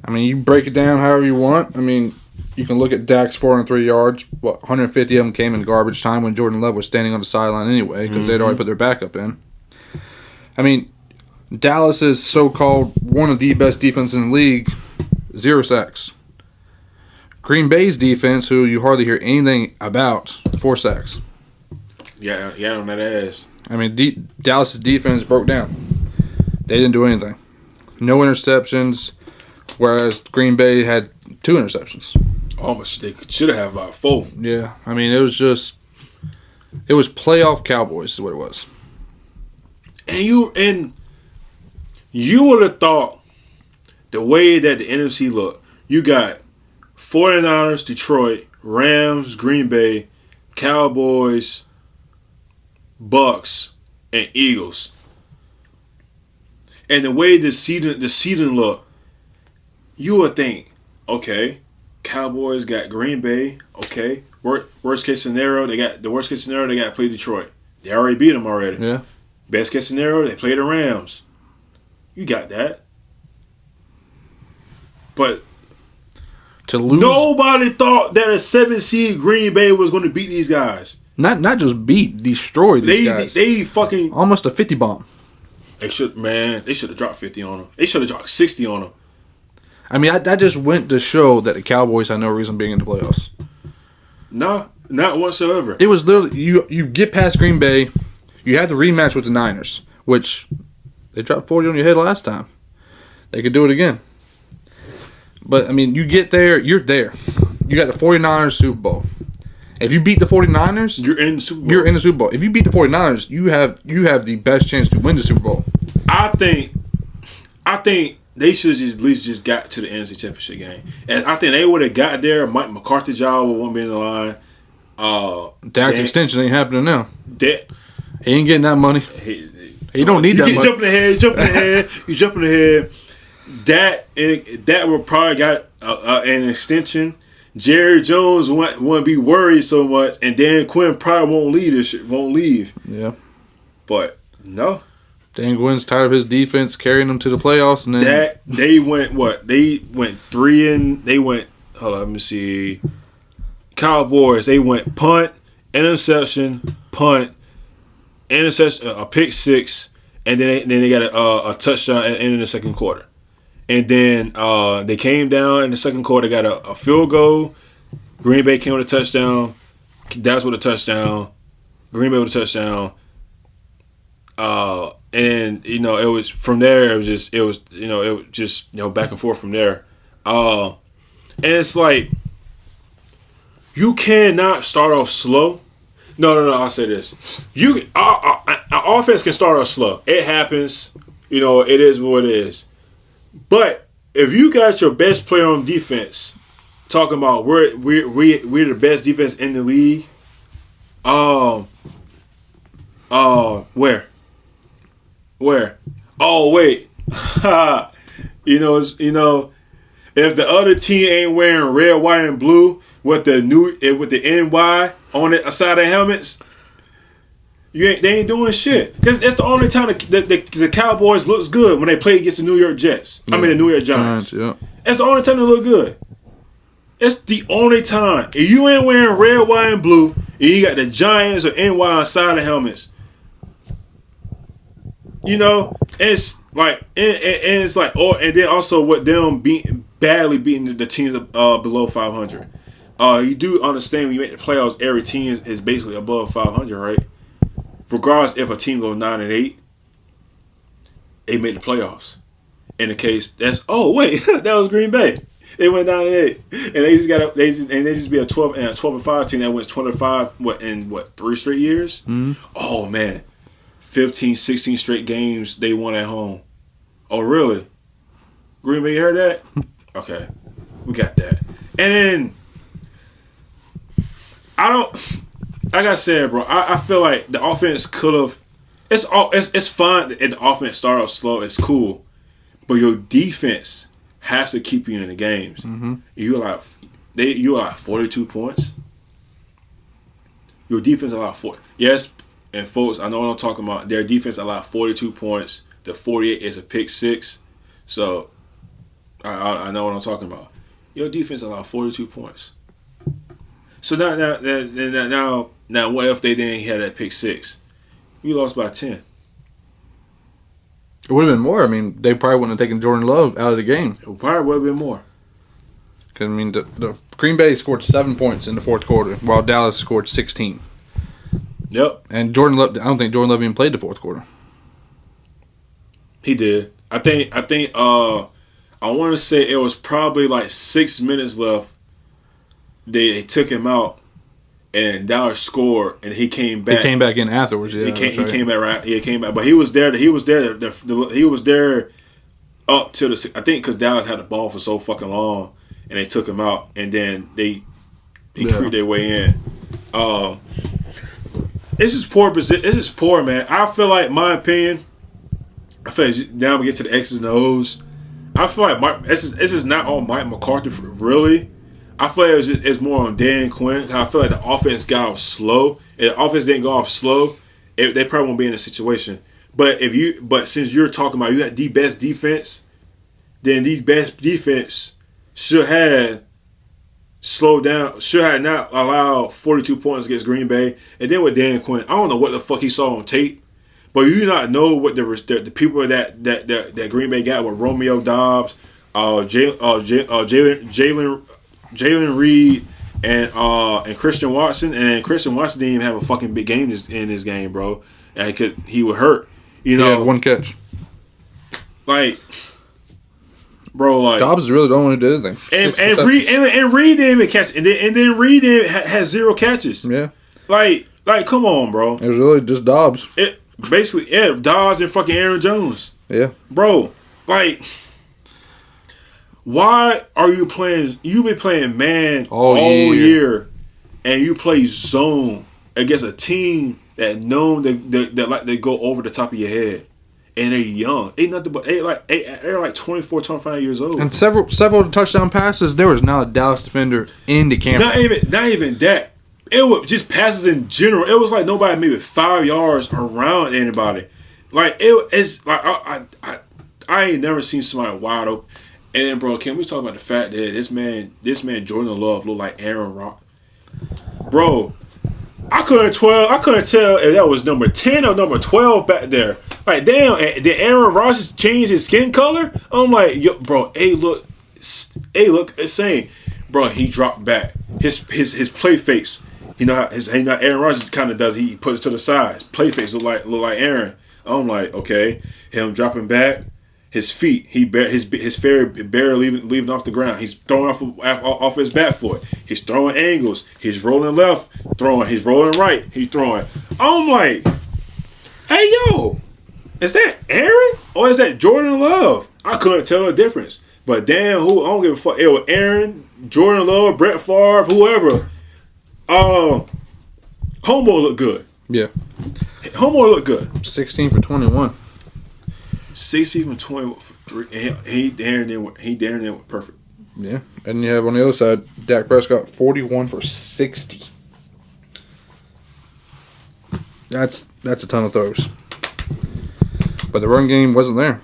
[SPEAKER 2] I mean, you break it down however you want. I mean, you can look at Dak's 403 yards. 150 of them came in garbage time when Jordan Love was standing on the sideline anyway because they'd already put their backup in. I mean, Dallas is so-called one of the best defenses in the league, 0 sacks. Green Bay's defense, who you hardly hear anything about, 4 sacks.
[SPEAKER 1] Yeah, on that ass.
[SPEAKER 2] I mean, Dallas' defense broke down. They didn't do anything. No interceptions, whereas Green Bay had 2 interceptions.
[SPEAKER 1] Almost, they should have about 4.
[SPEAKER 2] Yeah, I mean, it was playoff Cowboys is what it was.
[SPEAKER 1] And you would have thought the way that the NFC looked, you got 49ers, Detroit, Rams, Green Bay, Cowboys, Bucks, and Eagles. And the way the seeding looked, you would think, okay, Cowboys got Green Bay, okay. Worst case scenario, they got to play Detroit. They already beat them already.
[SPEAKER 2] Yeah.
[SPEAKER 1] Best case scenario, they play the Rams. You got that. But
[SPEAKER 2] to lose,
[SPEAKER 1] nobody thought that a 7 seed Green Bay was going to beat these guys.
[SPEAKER 2] Not just beat, destroy these guys.
[SPEAKER 1] They fucking
[SPEAKER 2] almost a 50 bomb.
[SPEAKER 1] They should have dropped 50 on them. They should have dropped 60 on them.
[SPEAKER 2] I mean, that just went to show that the Cowboys had no reason being in the playoffs.
[SPEAKER 1] No, not whatsoever.
[SPEAKER 2] It was literally you get past Green Bay, you have the rematch with the Niners, which they dropped 40 on your head last time. They could do it again. But, I mean, you get there, you're there. You got the 49ers Super Bowl. If you beat the 49ers,
[SPEAKER 1] you're in the Super Bowl.
[SPEAKER 2] You're in the Super Bowl. If you beat the 49ers, you have the best chance to win the Super Bowl.
[SPEAKER 1] I think they should at least just got to the NFC Championship game. And I think they would have got there. Mike McCarthy job won't be in the line.
[SPEAKER 2] Dak's extension ain't happening now. He ain't getting that money. He don't need that money.
[SPEAKER 1] You jumping ahead. That would probably got an extension. Jerry Jones won't be worried so much, and Dan Quinn probably won't leave.
[SPEAKER 2] Yeah, but
[SPEAKER 1] no.
[SPEAKER 2] Dan Quinn's tired of his defense carrying them to the playoffs, and then
[SPEAKER 1] they went what? They went 3 They went. Hold on, let me see. Cowboys. They went punt, interception, a pick six, and then they got a touchdown at the end of the second quarter. And then they came down in the second quarter, got a field goal. Green Bay came with a touchdown. Dallas with a touchdown. Green Bay with a touchdown. And it was from there. It was just back and forth from there. And it's like you cannot start off slow. No. I'll say this: our offense can start off slow. It happens. It is what it is. But if you got your best player on defense, talking about we're the best defense in the league, where? Oh wait, if the other team ain't wearing red, white, and blue with the NY on the side of their helmets. They ain't doing shit. Because that's the only time the Cowboys looks good when they play against the New York Jets. Yeah. I mean the New York Giants. Yeah. That's the only time they look good. That's the only time. If you ain't wearing red, white, and blue, and you got the Giants or NY on side of the helmets, it's like, and then also what them badly beating the teams below 500. You do understand when you make the playoffs, every team is basically above 500, right? Regardless if a team goes 9-8, they made the playoffs. In the case that was Green Bay. They went 9-8, and they just be a 12-5 team that wins 25 in 3 straight years. Mm-hmm. Oh man, 15, 16 straight games they won at home. Oh really? Green Bay, you heard that? Okay, we got that. And then like I said, bro, I feel like the offense could have. It's fine if the offense start off slow. It's cool, but your defense has to keep you in the games. Mm-hmm. You allow 42 points. Your defense allowed 40. Yes, and folks, I know what I'm talking about. Their defense allowed 42 points. The 48 is a pick six. So I know what I'm talking about. Your defense allowed 42 points. So now, what if they didn't have that pick six? You lost by 10.
[SPEAKER 2] It would have been more. I mean, they probably wouldn't have taken Jordan Love out of the game.
[SPEAKER 1] It probably would have been more.
[SPEAKER 2] Because, I mean, the Green Bay scored 7 points in the fourth quarter, while Dallas scored 16.
[SPEAKER 1] Yep.
[SPEAKER 2] And Jordan Love, I don't think Jordan Love even played the fourth quarter.
[SPEAKER 1] He did. I think. I want to say it was probably like 6 minutes left. They took him out, and Dallas scored, and he came back.
[SPEAKER 2] He came back in afterwards. Yeah,
[SPEAKER 1] he came back right. He came back, but he was there. He was there up to the. I think because Dallas had the ball for so fucking long, and they took him out, and then they creeped their way in. It's just poor. It's just poor, man. I feel like, my opinion. I feel like now we get to the X's and O's. I feel like this is not on Mike McCarthy really. I feel like it's more on Dan Quinn. I feel like the offense got off slow. If the offense didn't go off slow, they probably won't be in a situation. But since you're talking about you got the best defense, then the best defense should have slowed down. Should have not allowed 42 points against Green Bay. And then with Dan Quinn, I don't know what the fuck he saw on tape, but you do not know what the people that Green Bay got with Romeo Doubs, Jalen Reed, and Christian Watson, and Christian Watson didn't even have a fucking big game in this game, bro. And he would hurt.
[SPEAKER 2] He had one catch.
[SPEAKER 1] Like, bro. Like
[SPEAKER 2] Dobbs is really the only one who did anything.
[SPEAKER 1] And Reed didn't even catch, and then Reed had 0 catches.
[SPEAKER 2] Yeah,
[SPEAKER 1] like come on, bro.
[SPEAKER 2] it was really just Dobbs.
[SPEAKER 1] It basically Dobbs and fucking Aaron Jones.
[SPEAKER 2] Yeah,
[SPEAKER 1] bro. Like, why are you playing? You been playing man all year, and you play zone against a team that known that like they go over the top of your head. And they're young. They're like 24, 25 years old.
[SPEAKER 2] And several touchdown passes. There was not a Dallas defender in the camp.
[SPEAKER 1] Not even that. It was just passes in general. It was like nobody maybe 5 yards around anybody. Like it's like I ain't never seen somebody wide open. And then, bro, can we talk about the fact that this man Jordan Love looked like Aaron Rodgers, bro? I couldn't tell if that was number 10 or number 12 back there. Like, damn, did Aaron Rodgers change his skin color? I'm like, yo, bro, look insane. Bro, he dropped back. His play face. You know how Aaron Rodgers kind of does. He puts it to the side. His play face look like Aaron. I'm like, okay, him dropping back. His feet, his feet barely leaving off the ground. He's throwing off his back foot. He's throwing angles. He's rolling left, throwing. He's rolling right. He's throwing. I'm like, hey yo, is that Aaron or is that Jordan Love? I couldn't tell the difference. But damn, I don't give a fuck. It was Aaron, Jordan Love, Brett Favre, whoever. Homeboy looked good.
[SPEAKER 2] Yeah,
[SPEAKER 1] Homeboy looked good.
[SPEAKER 2] 16 for 21.
[SPEAKER 1] 16 from 23. He daring in with perfect.
[SPEAKER 2] Yeah, and you have on the other side, Dak Prescott 41 for 60. That's a ton of throws. But the run game wasn't there.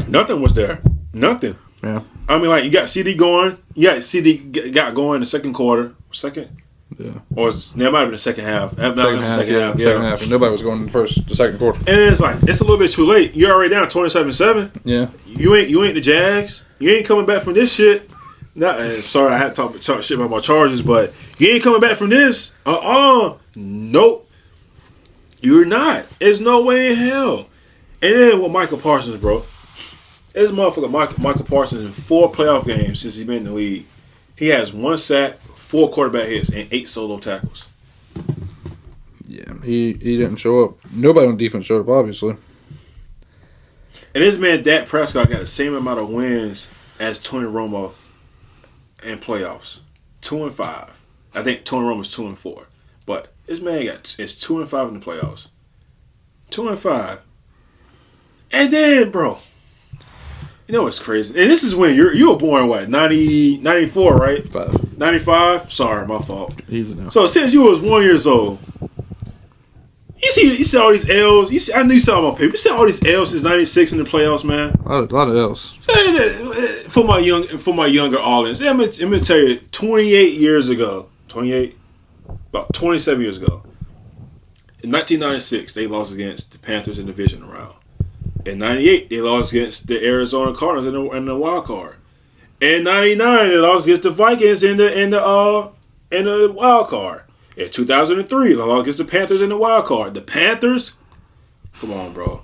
[SPEAKER 1] Nothing was there. Nothing.
[SPEAKER 2] Yeah.
[SPEAKER 1] I mean, like, you got CD going. Got going in the second quarter. Second?
[SPEAKER 2] Yeah.
[SPEAKER 1] Or that might have been the second half.
[SPEAKER 2] Second half. And nobody was going in the second quarter.
[SPEAKER 1] And it's like, it's a little bit too late. You're already down 27-7.
[SPEAKER 2] Yeah.
[SPEAKER 1] You ain't the Jags. You ain't coming back from this shit. Sorry, I had to talk shit about my Chargers, but you ain't coming back from this. Nope. You're not. There's no way in hell. And then with Michael Parsons, bro. This motherfucker Michael Parsons in 4 playoff games since he's been in the league. He has 1 sack, 4 quarterback hits, and 8 solo tackles.
[SPEAKER 2] Yeah, he didn't show up. Nobody on defense showed up, obviously.
[SPEAKER 1] And this man, Dak Prescott, got the same amount of wins as Tony Romo in playoffs. 2-5. I think Tony Romo's 2-4. But this man is 2-5 in the playoffs. 2-5. And then, bro, you know what's crazy? And this is when you were born, what, 94, right? 95? Sorry, my fault.
[SPEAKER 2] Easy now.
[SPEAKER 1] So since you was 1 year old, you see all these L's. I knew you saw my paper. You see all these L's since '96 in the playoffs, man.
[SPEAKER 2] A lot of L's.
[SPEAKER 1] For my younger audience, let me tell you, 28 years ago, about 27 years ago, in 1996, they lost against the Panthers in the Divisional Round. In 98, they lost against the Arizona Cardinals in the wild card. In 99, they lost against the Vikings in the wild card. In 2003, they lost against the Panthers in the wild card. The Panthers, come on, bro.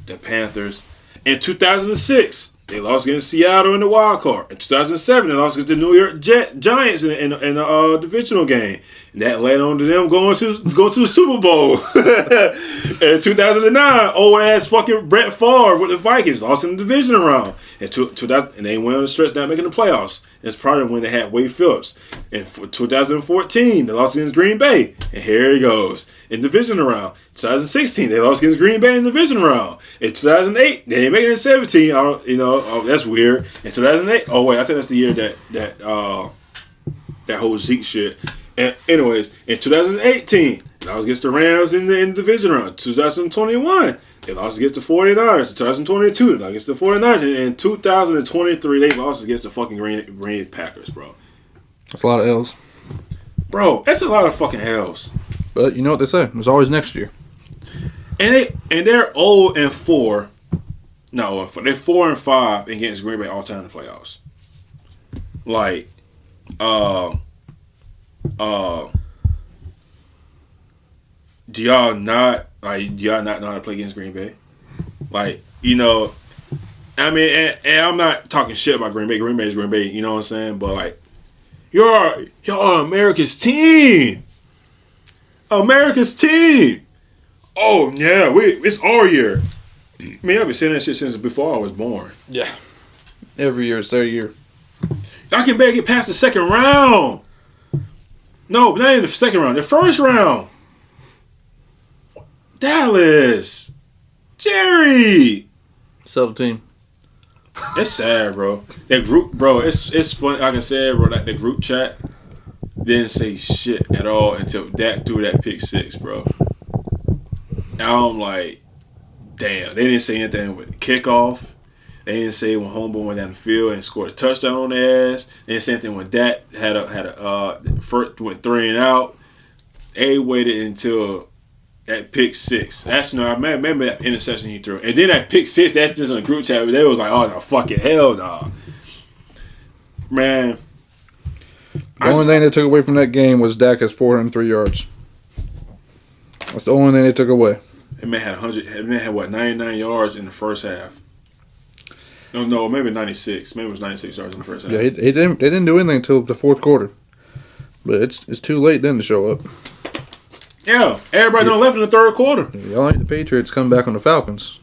[SPEAKER 1] The Panthers. In 2006, they lost against Seattle in the wild card. In 2007, they lost against the New York Giants in the divisional game. And that led on to them going to the Super Bowl. In 2009, old ass fucking Brett Favre with the Vikings lost in the divisional round. And they went on the stretch not making the playoffs. It's probably when they had Wade Phillips. In 2014, they lost against Green Bay. And here it goes. In the divisional round. 2016, they lost against Green Bay in the divisional round. In 2008, they didn't make it in 17. That's weird. In 2008, I think that's the year that whole Zeke shit. And anyways, in 2018, they lost against the Rams in the division round. 2021, they lost against the 49ers. 2022, they lost against the 49ers. And in 2023, they lost against the fucking Green Packers, bro.
[SPEAKER 2] That's a lot of L's.
[SPEAKER 1] Bro, that's a lot of fucking L's.
[SPEAKER 2] But you know what they say. It's always next year.
[SPEAKER 1] And they're 0-4. No, they're 4-5 against Green Bay all time in the playoffs. Like, do y'all not know how to play against Green Bay? Like, I mean, and I'm not talking shit about Green Bay. Green Bay is Green Bay. You know what I'm saying? But like, y'all are America's team. America's team. Oh yeah, it's our year. I mean, I've been saying that shit since before I was born.
[SPEAKER 2] Yeah. Every year it's their year.
[SPEAKER 1] I can barely get past the second round. No, not even the second round. The first round. Dallas. Jerry.
[SPEAKER 2] Sell the team.
[SPEAKER 1] It's sad, bro. That group, bro, it's funny. Like I said, bro, like the group chat didn't say shit at all until Dak threw that pick six, bro. Now I'm like, damn. They didn't say anything with the kickoff. They didn't say when Homeboy went down the field and scored a touchdown on their ass. They didn't say anything when Dak had a first went 3 and out. They waited until that pick six. Actually, no, I remember that interception he threw. And then that pick six, that's just on the group chat. They was like, oh, no, fucking hell, no. Man.
[SPEAKER 2] The only thing they took away from that game was Dak has 403 yards. That's the only thing they took away.
[SPEAKER 1] That man had 100. That man had, what, 99 yards in the first half. No, maybe 96. Maybe it was 96 yards in the first half.
[SPEAKER 2] Yeah, they didn't do anything until the fourth quarter. But it's too late then to show up.
[SPEAKER 1] Yeah, everybody done left in the third quarter.
[SPEAKER 2] Y'all ain't the Patriots come back on the Falcons.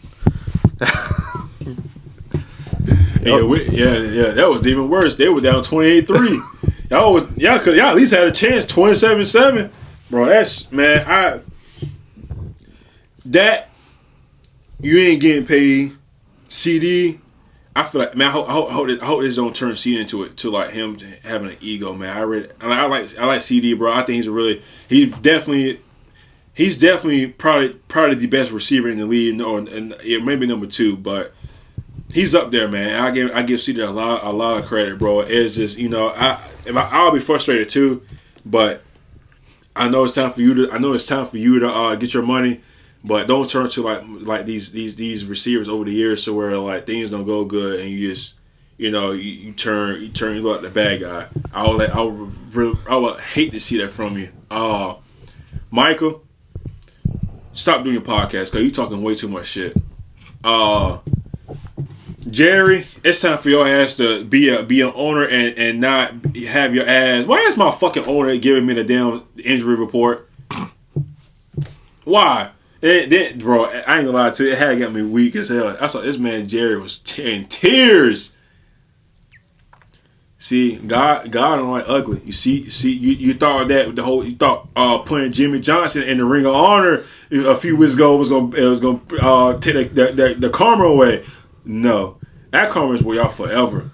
[SPEAKER 1] Yeah, that was even worse. They were down 28-3. y'all at least had a chance, 27-7. Bro, that's, man, you ain't getting paid. CD, I feel like, man, I hope this don't turn CD into it, to like him having an ego, man. I like CD, bro. I think he's definitely probably the best receiver in the league, and maybe number 2, but he's up there, man. I give CD a lot of credit, bro. It's just, you know, I'll be frustrated too, but I know it's time for you to get your money. But don't turn to like these receivers over the years to where like things don't go good and you just, you know, you look like the bad guy. I would hate to see that from you. Michael, stop doing your podcast because you're talking way too much shit. Jerry, it's time for your ass to be an owner and not have your ass. Why is my fucking owner giving me the damn injury report? Why? Bro, I ain't gonna lie to you. It had got me weak as hell. I saw this man Jerry was in tears. See, God don't like ugly. You thought that putting Jimmy Johnson in the Ring of Honor a few weeks ago was gonna take the karma away. No, that karma is with y'all forever.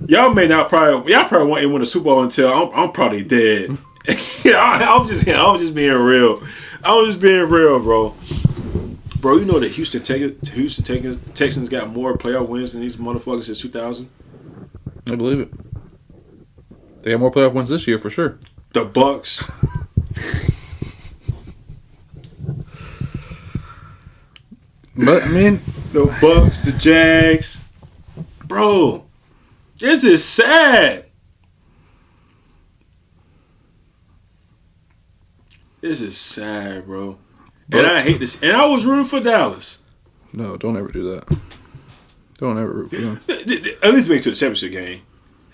[SPEAKER 1] Y'all probably won't even win a Super Bowl until I'm probably dead. I'm just being real. I was just being real, bro. Bro, you know the Houston Texans got more playoff wins than these motherfuckers since 2000?
[SPEAKER 2] I believe it. They got more playoff wins this year for sure.
[SPEAKER 1] The Bucks.
[SPEAKER 2] But, I mean...
[SPEAKER 1] The Bucks, the Jags. Bro, this is sad. This is sad, bro. And I hate this. And I was rooting for Dallas.
[SPEAKER 2] No, don't ever do that. Don't ever root for them.
[SPEAKER 1] At least make it to the championship game.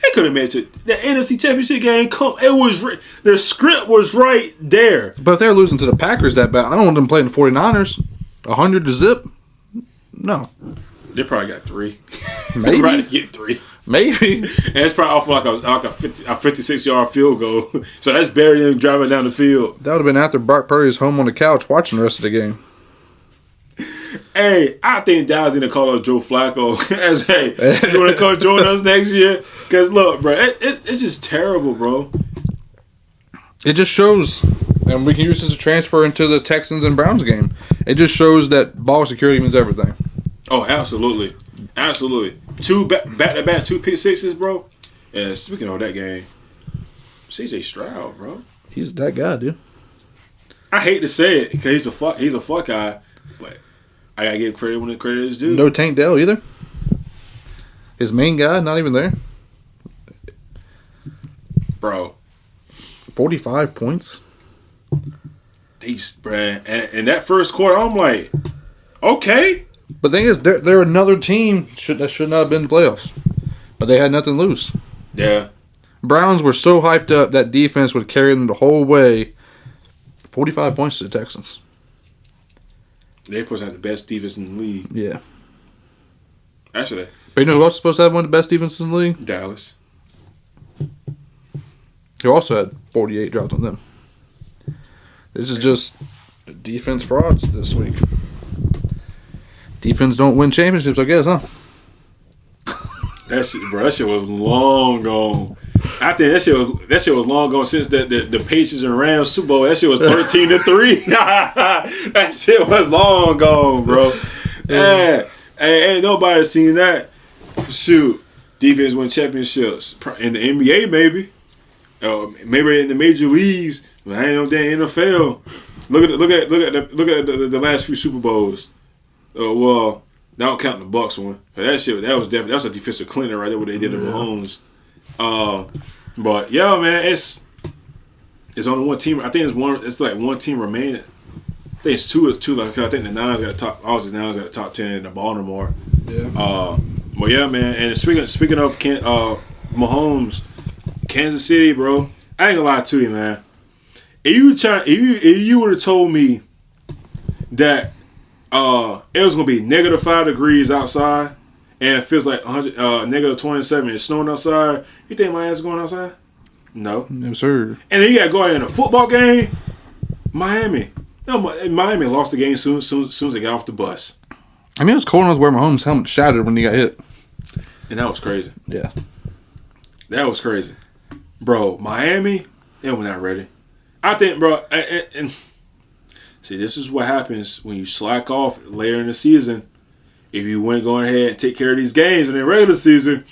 [SPEAKER 1] They could have made it to the NFC championship game. The script was right there.
[SPEAKER 2] But if they're losing to the Packers that bad, I don't want them playing the 49ers. 100 to zip? No.
[SPEAKER 1] They probably got 3.
[SPEAKER 2] Maybe.
[SPEAKER 1] They probably get 3.
[SPEAKER 2] Maybe.
[SPEAKER 1] And it's probably off like a 56-yard field goal. So that's better than driving down the field.
[SPEAKER 2] That would have been after Brock Purdy's home on the couch watching the rest of the game.
[SPEAKER 1] Hey, I think Dallas need to call up Joe Flacco as, hey, you want to come join us next year? Because, look, bro, it's just terrible, bro.
[SPEAKER 2] It just shows, and we can use this as a transfer into the Texans and Browns game. It just shows that ball security means everything.
[SPEAKER 1] Oh, absolutely. Absolutely. Back-to-back 2 pick sixes, bro. And speaking of that game, CJ Stroud, bro.
[SPEAKER 2] He's that guy, dude.
[SPEAKER 1] I hate to say it because he's a fuck guy, but I gotta give credit when the credit is due.
[SPEAKER 2] No Tank Dell either. His main guy, not even there.
[SPEAKER 1] Bro.
[SPEAKER 2] 45 points.
[SPEAKER 1] And that first quarter, I'm like, okay.
[SPEAKER 2] But the thing is, they're another team that should not have been in the playoffs. But they had nothing to lose.
[SPEAKER 1] Yeah.
[SPEAKER 2] Browns were so hyped up that defense would carry them the whole way. 45 points to the Texans.
[SPEAKER 1] They're supposed to have the best defense in the league.
[SPEAKER 2] Yeah.
[SPEAKER 1] Actually.
[SPEAKER 2] But you know who else is supposed to have one of the best defenses in the league?
[SPEAKER 1] Dallas.
[SPEAKER 2] Who also had 48 drops on them. This is just defense frauds this week. Defense don't win championships, I guess, huh?
[SPEAKER 1] That shit was long gone. I think that shit was long gone since the Patriots and Rams Super Bowl. That shit was 13-3. That shit was long gone, bro. Yeah. Ain't nobody seen that. Shoot, defense win championships in the NBA, maybe. Maybe in the major leagues. But I ain't no damn NFL. Look at the last few Super Bowls. Well, not counting the Bucks one. But that was a defensive cleaner right there. What they did to Mahomes. But yeah, man, it's only one team. I think it's like one team remaining. I think it's two. Like I think the Niners got top. Obviously, the Niners got the top 10 in the Baltimore.
[SPEAKER 2] Yeah.
[SPEAKER 1] But yeah, man. And speaking of Mahomes, Kansas City, bro. I ain't gonna lie to you, man. If you would have told me that it was gonna be -5 degrees outside and it feels like -27 and it's snowing outside, you think my ass is going outside? No.
[SPEAKER 2] No, sir.
[SPEAKER 1] And then you gotta go out in a football game. Miami lost the game soon as they got off the bus.
[SPEAKER 2] I mean, it was cold enough where Mahomes' helmet shattered when he got hit.
[SPEAKER 1] And that was crazy.
[SPEAKER 2] Yeah.
[SPEAKER 1] That was crazy. Bro, Miami, they were not ready. I think, bro, and see, this is what happens when you slack off later in the season. If you wouldn't go ahead and take care of these games in the regular season,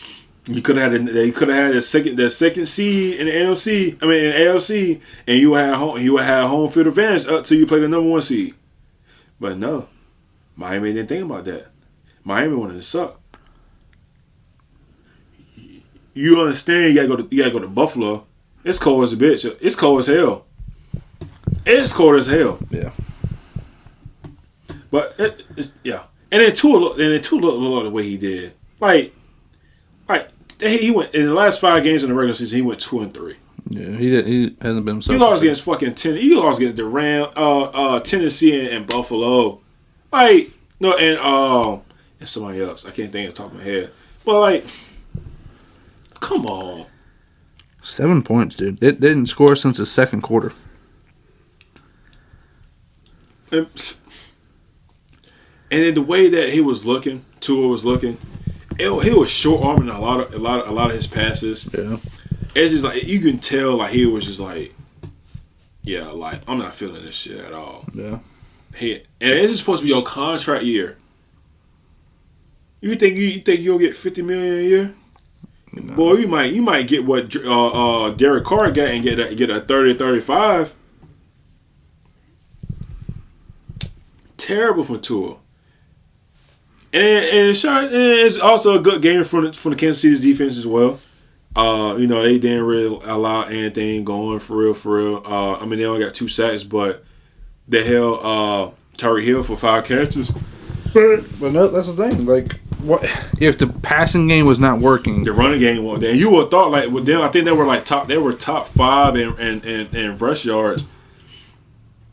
[SPEAKER 1] you could have had the second seed in the AFC, and you would have home field advantage up till you play the number 1 seed. But no, Miami didn't think about that. Miami wanted to suck. You understand? You gotta go to Buffalo. It's cold as a bitch. It's cold as hell. It's cold as hell.
[SPEAKER 2] Yeah.
[SPEAKER 1] But yeah. And then Tua looked the way he did. Like he went in the last 5 games in the regular season. He went 2-3.
[SPEAKER 2] Yeah, he hasn't been himself.
[SPEAKER 1] He lost against fucking He lost against the Tennessee and Buffalo. Like no, and somebody else. I can't think of the top of my head. But like, come on.
[SPEAKER 2] 7 points, dude. They didn't score since the second quarter.
[SPEAKER 1] And then the way that Tua was looking, he was short arming a lot of his passes.
[SPEAKER 2] Yeah,
[SPEAKER 1] it's just like you can tell, like he was just like, yeah, like I'm not feeling this shit at all.
[SPEAKER 2] Yeah,
[SPEAKER 1] and it's supposed to be your contract year. You think you'll get $50 million a year? No. Boy, you might get what Derek Carr got and get a 30-35. Terrible from Tua. And it's also a good game from the Kansas City's defense as well. They didn't really allow anything going for real. I mean, they only got 2 sacks, but they held Tyreek Hill for 5 catches.
[SPEAKER 2] But no, that's the thing. Like, what if the passing game was not working?
[SPEAKER 1] The running game wasn't there. And you would have thought, like, with them, I think they were top 5 in rush yards.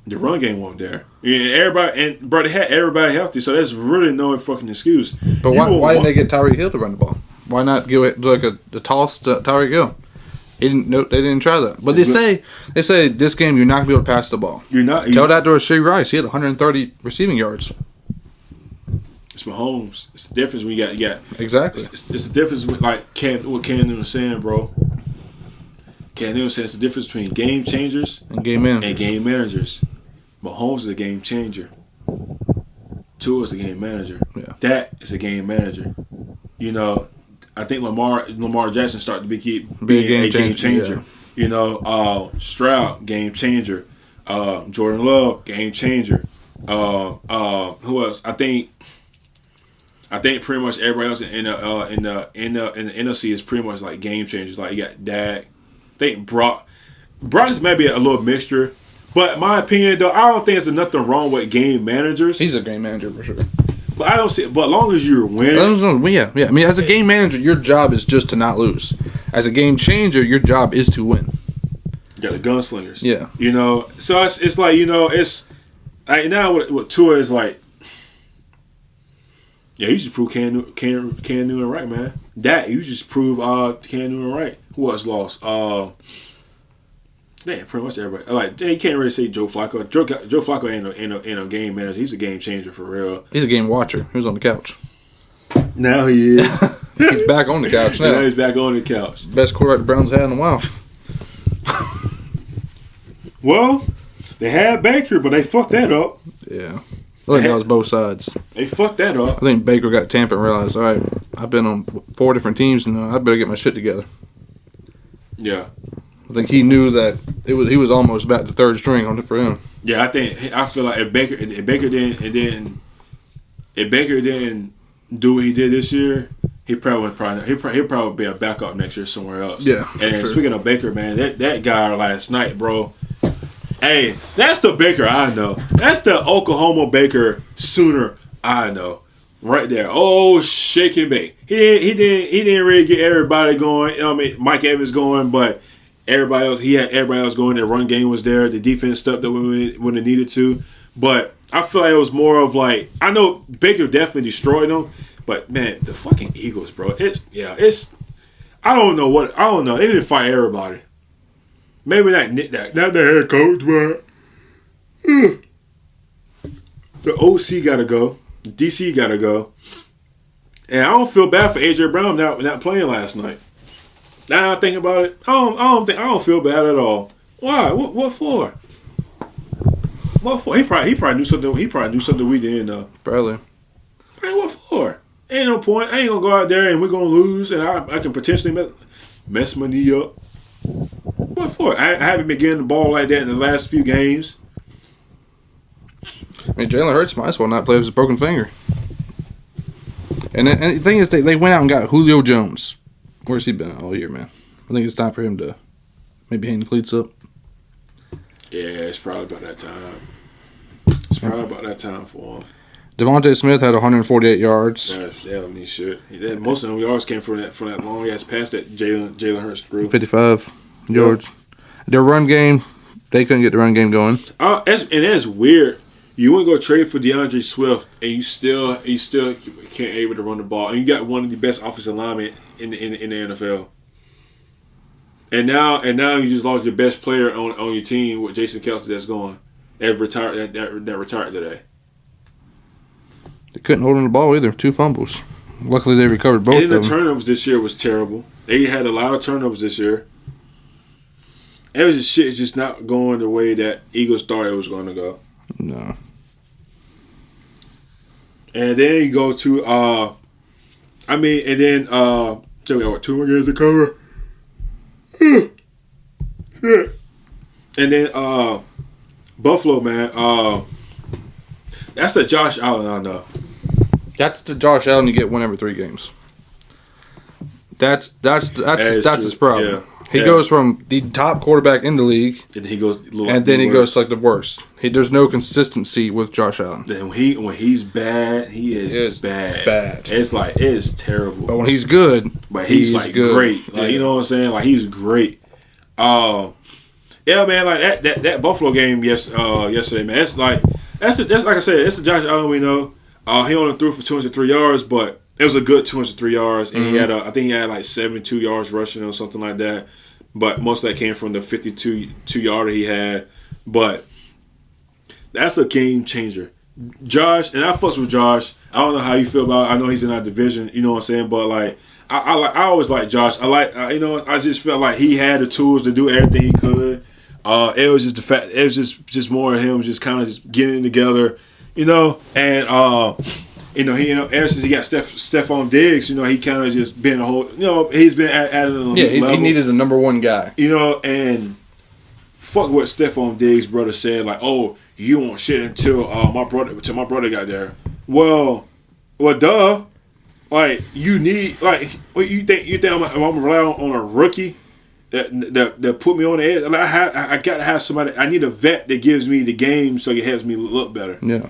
[SPEAKER 1] The run game wasn't there. Bro, they had everybody healthy, so that's really no fucking excuse.
[SPEAKER 2] But why didn't they get Tyreek Hill to run the ball? Why not give it like a toss to Tyreek Hill? They didn't try that. But they say this game you're not gonna be able to pass the ball.
[SPEAKER 1] You're not.
[SPEAKER 2] Tell that to Rashee Rice. He had 130 receiving yards.
[SPEAKER 1] It's Mahomes. It's the difference when you got
[SPEAKER 2] exactly.
[SPEAKER 1] It's the difference with what Cam was saying, bro. Cam was saying it's the difference between game changers
[SPEAKER 2] and game
[SPEAKER 1] managers. Mahomes is a game changer. Tua is a game manager.
[SPEAKER 2] Yeah.
[SPEAKER 1] That is a game manager. I think Lamar Jackson started to be a game changer. Yeah. Stroud, game changer. Jordan Love, game changer. Who else? I think pretty much everybody else in the NFC is pretty much like game changers. Like you got Dak. I think Brock is maybe a little mixture. But in my opinion, though, I don't think there's nothing wrong with game managers.
[SPEAKER 2] He's a game manager for sure.
[SPEAKER 1] But I don't see. But as long as you're winning,
[SPEAKER 2] yeah. I mean, as a game manager, your job is just to not lose. As a game changer, your job is to win.
[SPEAKER 1] You got the gunslingers.
[SPEAKER 2] Yeah.
[SPEAKER 1] You know, so it's like, you know, it's like now what Tua is like. Yeah, you just prove Cam Newton right, man. That you just prove Cam Newton right. Who else lost? Pretty much everybody. Like, you can't really say Joe Flacco. Joe Flacco ain't no game manager. He's a game changer for real.
[SPEAKER 2] He's a game watcher. He was on the couch.
[SPEAKER 1] Now he is.
[SPEAKER 2] He's back on the couch now.
[SPEAKER 1] Now he's back on the couch.
[SPEAKER 2] Best quarterback the Browns had in a while.
[SPEAKER 1] Well, they had Baker, but they fucked that up.
[SPEAKER 2] Yeah. I think that was both sides.
[SPEAKER 1] They fucked that up.
[SPEAKER 2] I think Baker got Tampa and realized, all right, I've been on 4 different teams and I better get my shit together.
[SPEAKER 1] Yeah.
[SPEAKER 2] I think he knew that he was almost back to third string on it for him.
[SPEAKER 1] Yeah, I feel like if Baker didn't do what he did this year, he'll probably be a backup next year somewhere else.
[SPEAKER 2] Yeah.
[SPEAKER 1] And sure. Speaking of Baker, man, that guy last night, bro. Hey, that's the Baker I know. That's the Oklahoma Baker Sooner I know. Right there. Oh, shake and bake. He didn't really get everybody going. I mean, Mike Evans going, but everybody else going. The run game was there. The defense stepped up when it needed to. But I feel like it was more of like, I know Baker definitely destroyed them, but man, the fucking Eagles, bro. I don't know. They didn't fight everybody. Maybe not the head coach, but the OC got to go. DC got to go. And I don't feel bad for AJ Brown not playing last night. Now I think about it, I don't feel bad at all. Why? What for? What for? He probably knew something. He probably knew something we didn't know.
[SPEAKER 2] Probably.
[SPEAKER 1] What for? Ain't no point. I ain't gonna go out there and we're gonna lose, and I can potentially mess my knee up. What for? I haven't been getting the ball like that in the last few games.
[SPEAKER 2] I mean, Jalen Hurts might as well not play with his broken finger. And the thing is, they went out and got Julio Jones. Where's he been all year, man? I think it's time for him to maybe hang the cleats up.
[SPEAKER 1] Yeah, it's probably about that time. It's probably about that time for him.
[SPEAKER 2] Devontae Smith had 148 yards.
[SPEAKER 1] Yeah, I mean, shit. Most of them yards came from that long ass pass that Jalen Hurts threw.
[SPEAKER 2] 55 yards. Their run game, they couldn't get the run game going.
[SPEAKER 1] And that's weird. You wouldn't go trade for DeAndre Swift, and you still can't able to run the ball, and you got one of the best offensive linemen in the NFL. And now you just lost your best player on your team with Jason Kelce that's gone. That retired today.
[SPEAKER 2] They couldn't hold on the ball either. 2 fumbles. Luckily, they recovered both of them.
[SPEAKER 1] And the turnovers this year was terrible. They had a lot of turnovers this year. Shit is just not going the way that Eagles thought it was going to go.
[SPEAKER 2] No.
[SPEAKER 1] And then you go to, tell me what, 2 more games to cover? Shit. And then Buffalo, man, that's the Josh Allen I know.
[SPEAKER 2] That's the Josh Allen you get 1 every 3 games. That's his problem. Yeah. He goes from the top quarterback in the league,
[SPEAKER 1] and he goes
[SPEAKER 2] to like the worst. There's no consistency with Josh Allen.
[SPEAKER 1] Then when he's bad, he is bad. Bad. It's terrible.
[SPEAKER 2] But when he's good,
[SPEAKER 1] he's like good. Great. Like, you know what I'm saying? Like, he's great. Yeah, man. Like that Buffalo game yesterday, man. That's like I said. It's the Josh Allen we know. He only threw for 203 yards, but it was a good 203 yards, and he had I think he had like 72 yards rushing or something like that. But most of that came from the 52-yarder he had. But that's a game changer. Josh, and I fucks with Josh. I don't know how you feel about it. I know he's in our division, you know what I'm saying? But like I always like Josh. I just felt like he had the tools to do everything he could. It was just the fact. It was just more of him just kind of just getting together, you know. And ever since he got Stephon Diggs, you know, he kind of just been a whole, you know, he's been added on a level.
[SPEAKER 2] He needed a number 1 guy,
[SPEAKER 1] you know. And fuck what Stephon Diggs' brother said, like, oh, you won't shit until my brother got there. Well, duh. Like, you need, like, what you think I'm relying on a rookie that put me on the edge? Like, I gotta have somebody. I need a vet that gives me the game so it helps me look better.
[SPEAKER 2] Yeah.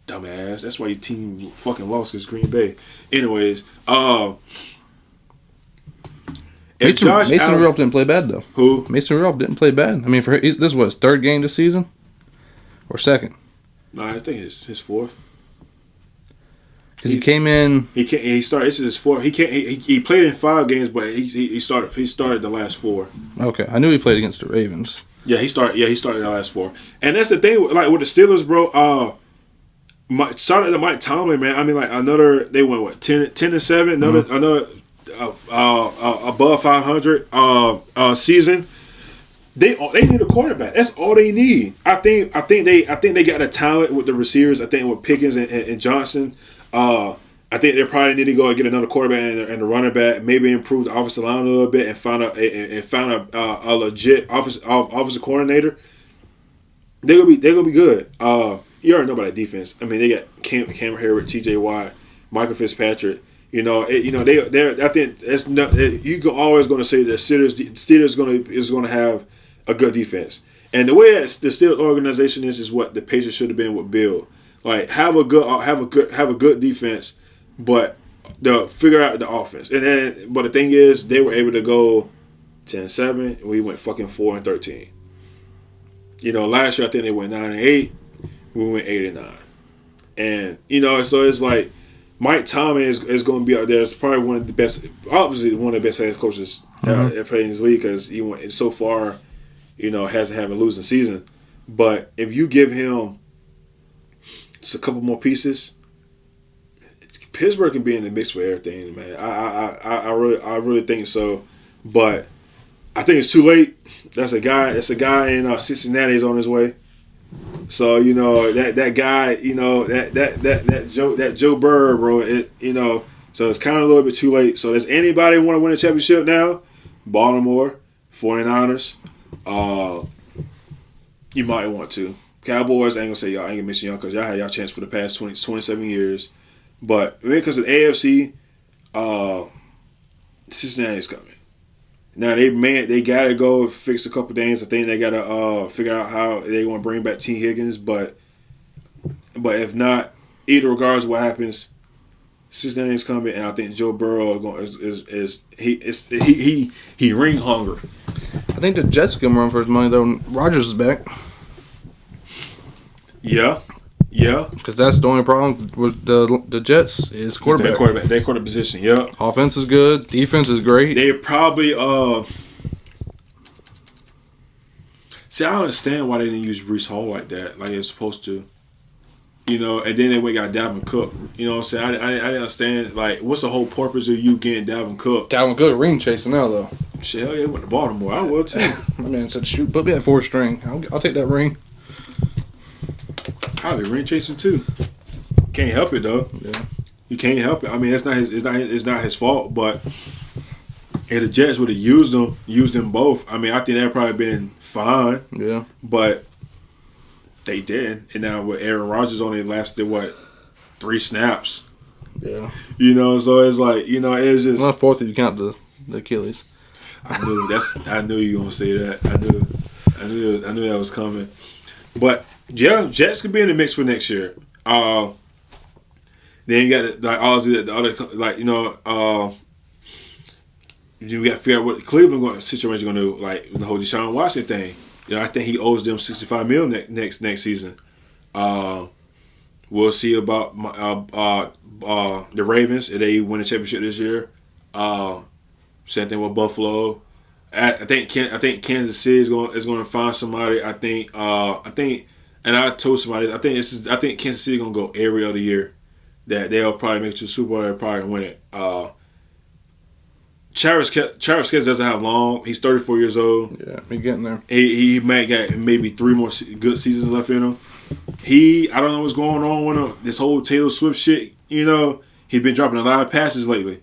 [SPEAKER 1] Dumbass. That's why your team fucking lost against Green Bay. Anyways,
[SPEAKER 2] Mason Rudolph didn't play bad though.
[SPEAKER 1] Who?
[SPEAKER 2] Mason Rudolph didn't play bad. I mean, this was his third game this season, or second?
[SPEAKER 1] No, I think it's his fourth.
[SPEAKER 2] Because he came in.
[SPEAKER 1] He started. This is his fourth. He played in 5 games, but he started. He started the last 4.
[SPEAKER 2] Okay, I knew he played against the Ravens.
[SPEAKER 1] Yeah, he started the last 4. And that's the thing. Like with the Steelers, bro. Started to Mike Tomlin, man. I mean, like they went what 10-7. Another above 500 season. They need a quarterback. That's all they need. I think they got the talent with the receivers. I think with Pickens and Johnson. I think they probably need to go and get another quarterback and a running back. Maybe improve the offensive line a little bit and find a legit offensive coordinator. They're gonna be good. You already know about that defense. I mean, they got Cam Hayward, T.J. Watt, Michael Fitzpatrick. I think it's not. You can always going to say that Steelers is going to have a good defense, and the way that the Steelers organization is what the Patriots should have been with Bill. Like have a good defense, but figure out the offense. And then, but the thing is, they were able to go 10-7. We went fucking 4-13. Last year I think they went 9-8. We went 8-9, and so it's like Mike Tomlin is going to be out there. It's probably one of the best, obviously one of the best head coaches that played in his league because he went so far, hasn't had a losing season. But if you give him just a couple more pieces, Pittsburgh can be in the mix for everything, man. I really think so, but I think it's too late. That's a guy in Cincinnati is on his way. So that guy, that Joe Burrow, bro. So it's kind of a little bit too late. So does anybody want to win a championship now? Baltimore, 49ers. You might want to. Cowboys, I ain't gonna say y'all. I ain't gonna mention y'all because y'all had y'all chance for the past 27 years. But because of the AFC, Cincinnati's coming. Now they gotta go fix a couple things. I think they gotta figure out how they want to bring back T. Higgins, but if not, either regardless of what happens, Cincinnati's coming, and I think Joe Burrow he ring hunger.
[SPEAKER 2] I think the Jets can run for his money though. Rodgers is back.
[SPEAKER 1] Yeah.
[SPEAKER 2] Because that's the only problem with the Jets is quarterback.
[SPEAKER 1] Their quarterback position. Yeah.
[SPEAKER 2] Offense is good. Defense is great.
[SPEAKER 1] They probably see. I don't understand why they didn't use Breece Hall like that, like they were supposed to. And then they went and got Dalvin Cook. You know what I'm saying? I didn't understand. Like, what's the whole purpose of you getting Dalvin Cook?
[SPEAKER 2] Dalvin Cook ring chasing now though.
[SPEAKER 1] Shit, hell yeah, went to Baltimore. I will too.
[SPEAKER 2] My man said, "Shoot, put me at 4 string. I'll take that ring."
[SPEAKER 1] I'll be ring chasing too. Can't help it though.
[SPEAKER 2] Yeah.
[SPEAKER 1] You can't help it. I mean, it's not his fault. But if the Jets would have used them both, I mean, I think that'd probably been fine.
[SPEAKER 2] Yeah.
[SPEAKER 1] But they didn't. And now with Aaron Rodgers only lasted 3 snaps.
[SPEAKER 2] Yeah.
[SPEAKER 1] So it's like it's just.
[SPEAKER 2] Well, 4th if you count the Achilles.
[SPEAKER 1] I knew you were gonna say that. I knew that was coming. But yeah, Jets could be in the mix for next year. Then you got the other you got to figure out what Cleveland situation going to do, like the whole Deshaun Watson thing. I think he owes them $65 million next season. We'll see about the Ravens if they win the championship this year. Same thing with Buffalo. I think Kansas City is going to find somebody. I think, and I told somebody I think Kansas City going to go every other year. That they'll probably make it to the Super Bowl. They'll probably win it. Travis Kelce doesn't have long. He's 34 years old.
[SPEAKER 2] Yeah, he's getting there.
[SPEAKER 1] He might got maybe 3 more good seasons left in him. I don't know what's going on with him. This whole Taylor Swift shit. He's been dropping a lot of passes lately.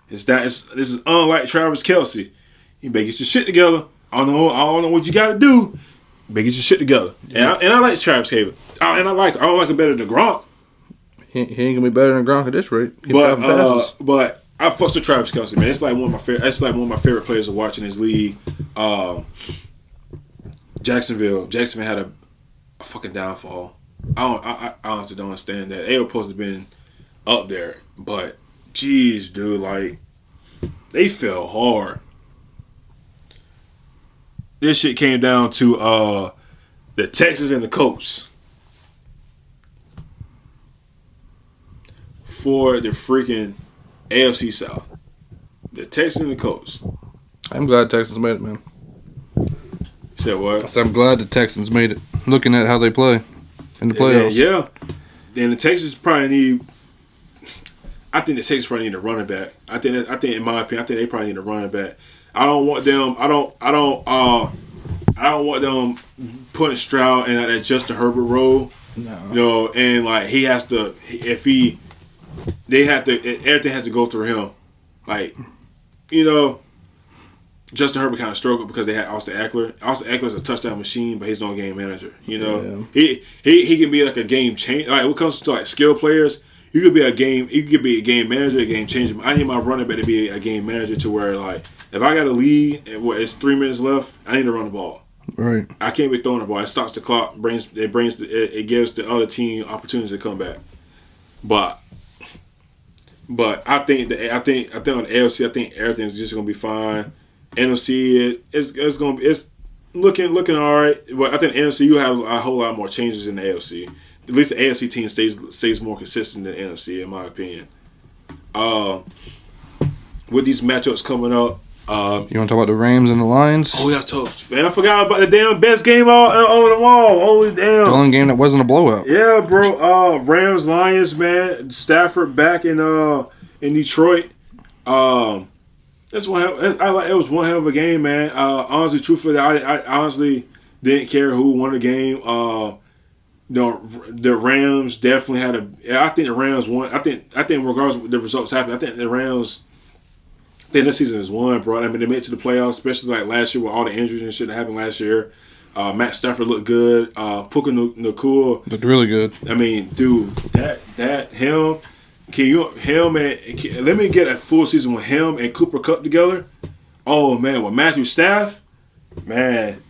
[SPEAKER 1] This is unlike Travis Kelce. You better get your shit together. I don't know what you got to do. You better get your shit together. Yeah. And I like Travis Kelce. I don't like him better than Gronk.
[SPEAKER 2] He ain't gonna be better than Gronk at this rate.
[SPEAKER 1] But I fucks with Travis Kelce, man. It's like one of my favorite players to watch in his league. Jacksonville had a fucking downfall. I honestly don't understand that. They were supposed to have been up there, but jeez, dude, like they fell hard. This shit came down to the Texans and the Colts for the freaking AFC South. The Texans and the Colts.
[SPEAKER 2] I'm glad Texans made it, man.
[SPEAKER 1] You said what?
[SPEAKER 2] I said I'm glad the Texans made it. Looking at how they play in the playoffs.
[SPEAKER 1] Yeah. Then the Texans probably need. I think the Texans probably need a running back. I think in my opinion, I think they probably need a running back. I don't want them. I don't want them putting Stroud in that Justin Herbert role.
[SPEAKER 2] No.
[SPEAKER 1] You know, and like he has to. Everything has to go through him. Like, you know, Justin Herbert kind of struggled because they had Austin Eckler. Austin Eckler's a touchdown machine, but he's no game manager. You know, he can be like a game changer. Like when it comes to like skill players, you could be a game manager, a game changer. I need my running back to be a game manager to where like if I got a lead and it's 3 minutes left, I need to run the ball.
[SPEAKER 2] Right.
[SPEAKER 1] I can't be throwing the ball. It stops the clock. It gives the other team opportunities to come back. But I think on the AFC, I think everything's just gonna be fine. NFC, it's looking all right. But I think the NFC you have a whole lot more changes in the AFC. At least the AFC team stays more consistent than the NFC, in my opinion. With these matchups coming up,
[SPEAKER 2] you want to talk about the Rams and the Lions?
[SPEAKER 1] Oh, yeah, tough. Man, I forgot about the damn best game over the wall. Holy damn.
[SPEAKER 2] The only game that wasn't a blowout.
[SPEAKER 1] Yeah, bro. Rams, Lions, man. Stafford back in Detroit. It was one hell of a game, man. Honestly, truthfully, I honestly didn't care who won the game. The Rams definitely had I think the Rams won. I think regardless of the results happened, I think the Rams. This season is won, bro. I mean, they made it to the playoffs, especially like last year with all the injuries and shit that happened last year. Matt Stafford looked good. Puka Nacua
[SPEAKER 2] looked really good.
[SPEAKER 1] I mean, dude, him and let me get a full season with him and Cooper Kupp together. Oh man, with Matthew Staff, man,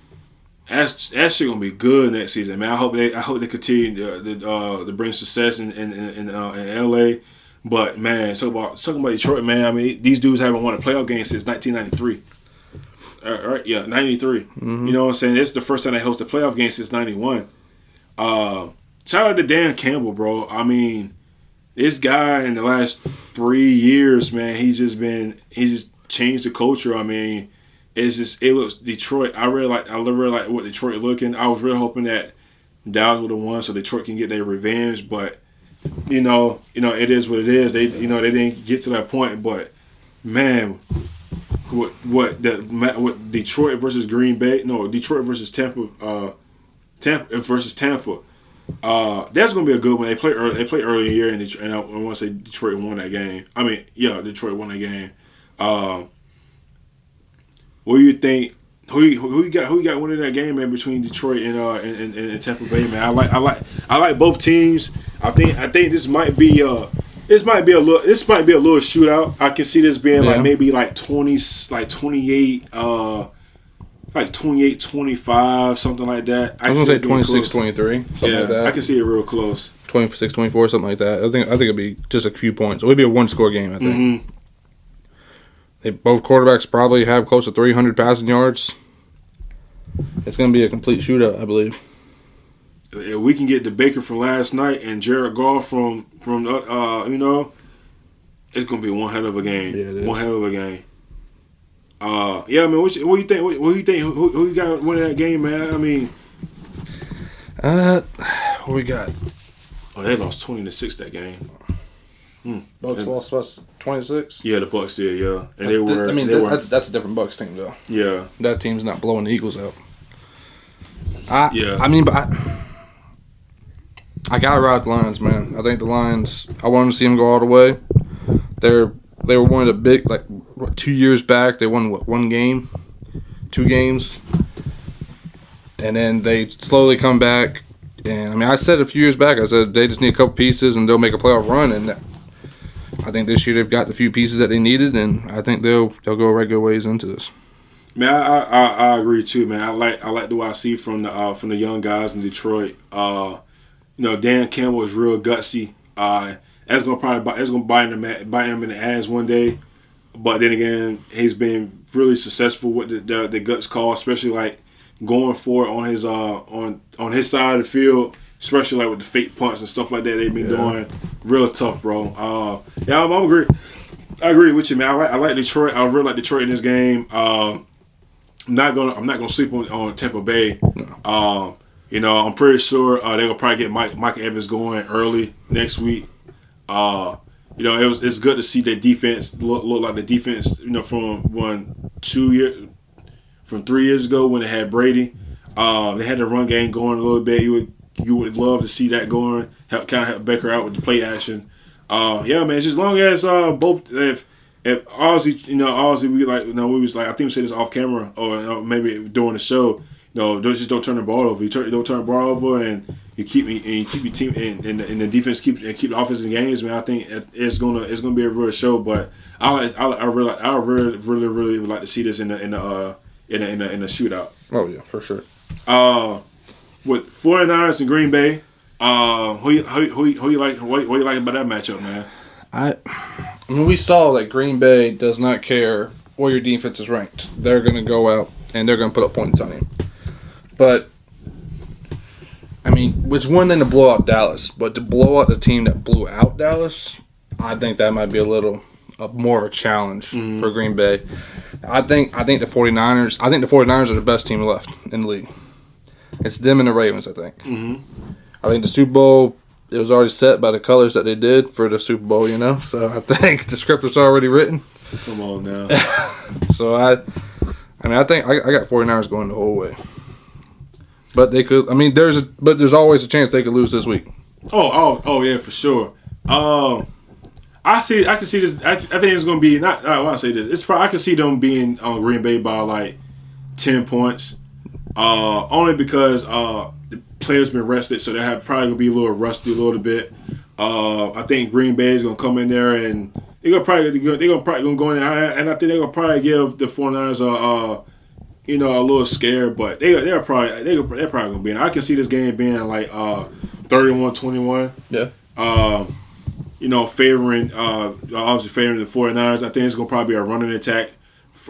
[SPEAKER 1] that shit gonna be good next season, man. I hope they continue to bring success in LA. But man, talking about Detroit, man. I mean, these dudes haven't won a playoff game since 1993. Right? Yeah, 93. Mm-hmm. You know what I'm saying? It's the first time they hosted a playoff game since 91. Shout out to Dan Campbell, bro. I mean, this guy in the last 3 years, man, he's just changed the culture. I mean, it looks Detroit. I really like what Detroit looking. I was really hoping that Dallas would have won so Detroit can get their revenge, but. You know, it is what it is. They didn't get to that point, but man, what Detroit versus Green Bay? No, Detroit versus Tampa. Tampa versus Tampa. That's gonna be a good one. They play early in the year, and I want to say Detroit won that game. I mean, yeah, Detroit won that game. What do you think? Who you got winning that game, man, between Detroit and Tampa Bay, man? I like both teams. I think this might be a little shootout. I can see this being maybe 28 28-25, something like that.
[SPEAKER 2] I was gonna say 26-23, something like that.
[SPEAKER 1] I can see it real close.
[SPEAKER 2] 26-24, something like that. I think it'd be just a few points. It would be a one-score game, I think. Mm-hmm. Both quarterbacks probably have close to 300 passing yards. It's going to be a complete shootout, I believe.
[SPEAKER 1] If we can get the Baker from last night and Jared Goff from it's going to be one hell of a game. Yeah, it is. One hell of a game. Yeah, man. What do you think? What do you think? Who you got winning that game, man? I mean,
[SPEAKER 2] what we got?
[SPEAKER 1] Oh, they lost 20-6 that game.
[SPEAKER 2] Bucks lost us 26.
[SPEAKER 1] Yeah, the Bucks did. Yeah, and
[SPEAKER 2] that's a different Bucks team though.
[SPEAKER 1] Yeah,
[SPEAKER 2] that team's not blowing the Eagles out. I gotta ride the Lions, man. I think the Lions. I want to see them go all the way. They were one of the big 2 years back. They won 1 game, 2 games, and then they slowly come back. And I mean, I said a few years back, I said they just need a couple pieces and they'll make a playoff run. And I think this year they've got the few pieces that they needed, and I think they'll go regular ways into this.
[SPEAKER 1] Man, I agree too, man. I like the way I see from the young guys in Detroit. Dan Campbell is real gutsy. That's gonna bite him in the ass one day. But then again, he's been really successful with the guts call, especially like going for it on his on his side of the field, especially like with the fake punts and stuff like that. They've been doing real tough, bro. I'm agree. I agree with you, man. I like Detroit. I really like Detroit in this game. I'm not gonna sleep on Tampa Bay. No. I'm pretty sure they're gonna probably get Mike Evans going early next week. It's good to see that defense look like the defense, from 3 years ago when they had Brady. They had the run game going a little bit. You would love to see that going. Help Baker out with the play action. Man, just as long as both if obviously we we was like, I think we said this off camera or maybe during the show. Don't turn the ball over. Don't turn the ball over, and you keep your team and the defense keep the offense in games. Man, I think it's gonna be a real show. But I really would like to see this in the shootout.
[SPEAKER 2] Oh yeah, for sure.
[SPEAKER 1] With 49ers and Green Bay, who you like? What you like about that matchup, man?
[SPEAKER 2] I mean, we saw that Green Bay does not care where your defense is ranked. They're going to go out and they're going to put up points on you. But, I mean, it's one thing to blow out Dallas, but to blow out the team that blew out Dallas, I think that might be a little more of a challenge for Green Bay. I think the 49ers are the best team left in the league. It's them and the Ravens, I think. Mm-hmm. I think the Super Bowl, it was already set by the colors that they did for the Super Bowl, So I think the script was already written.
[SPEAKER 1] Come on now.
[SPEAKER 2] So I think I got 49ers going the whole way. But they could. I mean, there's always a chance they could lose this week.
[SPEAKER 1] Oh yeah, for sure. I can see this. I think it's going to be not. I want to say this. It's probably I can see them being on Green Bay by like 10 points. Only because the players been rested, so they have probably gonna be a little rusty a little bit. I think Green Bay is gonna come in there and they're probably gonna go in there, and I think they're gonna probably give the 49ers a little scare, but they're probably gonna be in. I can see this game being like 31-21.
[SPEAKER 2] Yeah.
[SPEAKER 1] Favoring the 49ers. I think it's gonna probably be a running attack,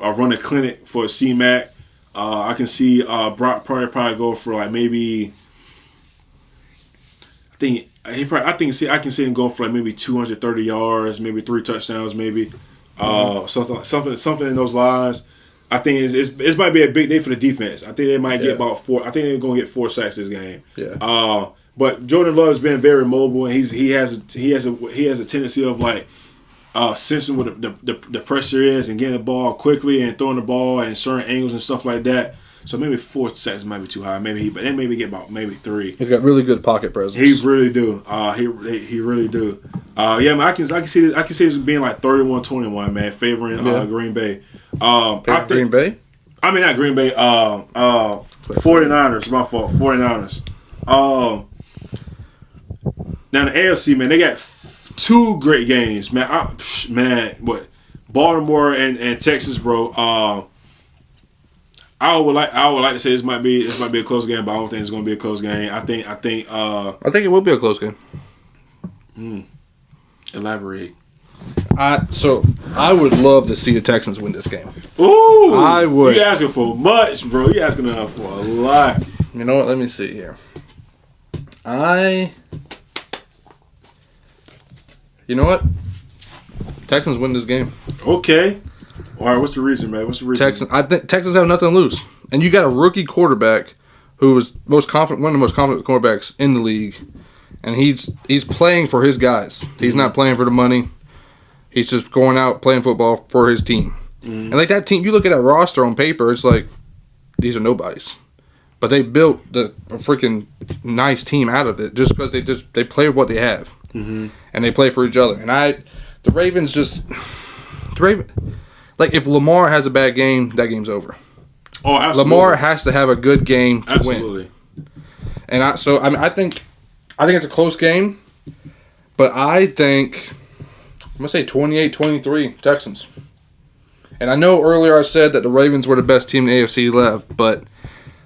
[SPEAKER 1] a running clinic for C-Mac. I can see Brock probably go for like maybe. I can see him going for like maybe 230 yards, maybe 3 touchdowns, maybe something in those lines. I think it might be a big day for the defense. I think they might get about 4. I think they're going to get 4 sacks this game.
[SPEAKER 2] Yeah.
[SPEAKER 1] But Jordan Love has been very mobile, and he has a tendency of like sensing what the pressure is and getting the ball quickly and throwing the ball in certain angles and stuff like that. So maybe 4 sacks might be too high. But they maybe get about maybe 3.
[SPEAKER 2] He's got really good pocket presence.
[SPEAKER 1] He really do. He really do. Man, I can see this. I can see this being like 31-21, man, favoring Green Bay.
[SPEAKER 2] Green Bay?
[SPEAKER 1] I mean not Green Bay. 49ers. My fault. 49ers. Now the AFC, man, they got 2 great games, man. What Baltimore and Texas, bro. I would like to say this might be a close game, but I don't think it's going to be a close game. I think
[SPEAKER 2] it will be a close game.
[SPEAKER 1] Elaborate.
[SPEAKER 2] So I would love to see the Texans win this game.
[SPEAKER 1] Ooh,
[SPEAKER 2] I would.
[SPEAKER 1] You asking for much, bro? You asking for a lot.
[SPEAKER 2] You know what? Let me see here. You know what? Texans win this game.
[SPEAKER 1] Okay. All right. What's the reason, man?
[SPEAKER 2] I think Texans have nothing to lose, and you got a rookie quarterback who is one of the most confident quarterbacks in the league, and he's playing for his guys. He's not playing for the money. He's just going out playing football for his team. And like that team, you look at that roster on paper, it's like these are nobodies, but they built a freaking nice team out of it just because they play with what they have, and they play for each other. And the Ravens like if Lamar has a bad game, that game's over.
[SPEAKER 1] Oh, absolutely.
[SPEAKER 2] Lamar has to have a good game to
[SPEAKER 1] absolutely.
[SPEAKER 2] Win. And I think it's a close game, but I think I'm gonna say 28-23 Texans. And I know earlier I said that the Ravens were the best team in the AFC left, but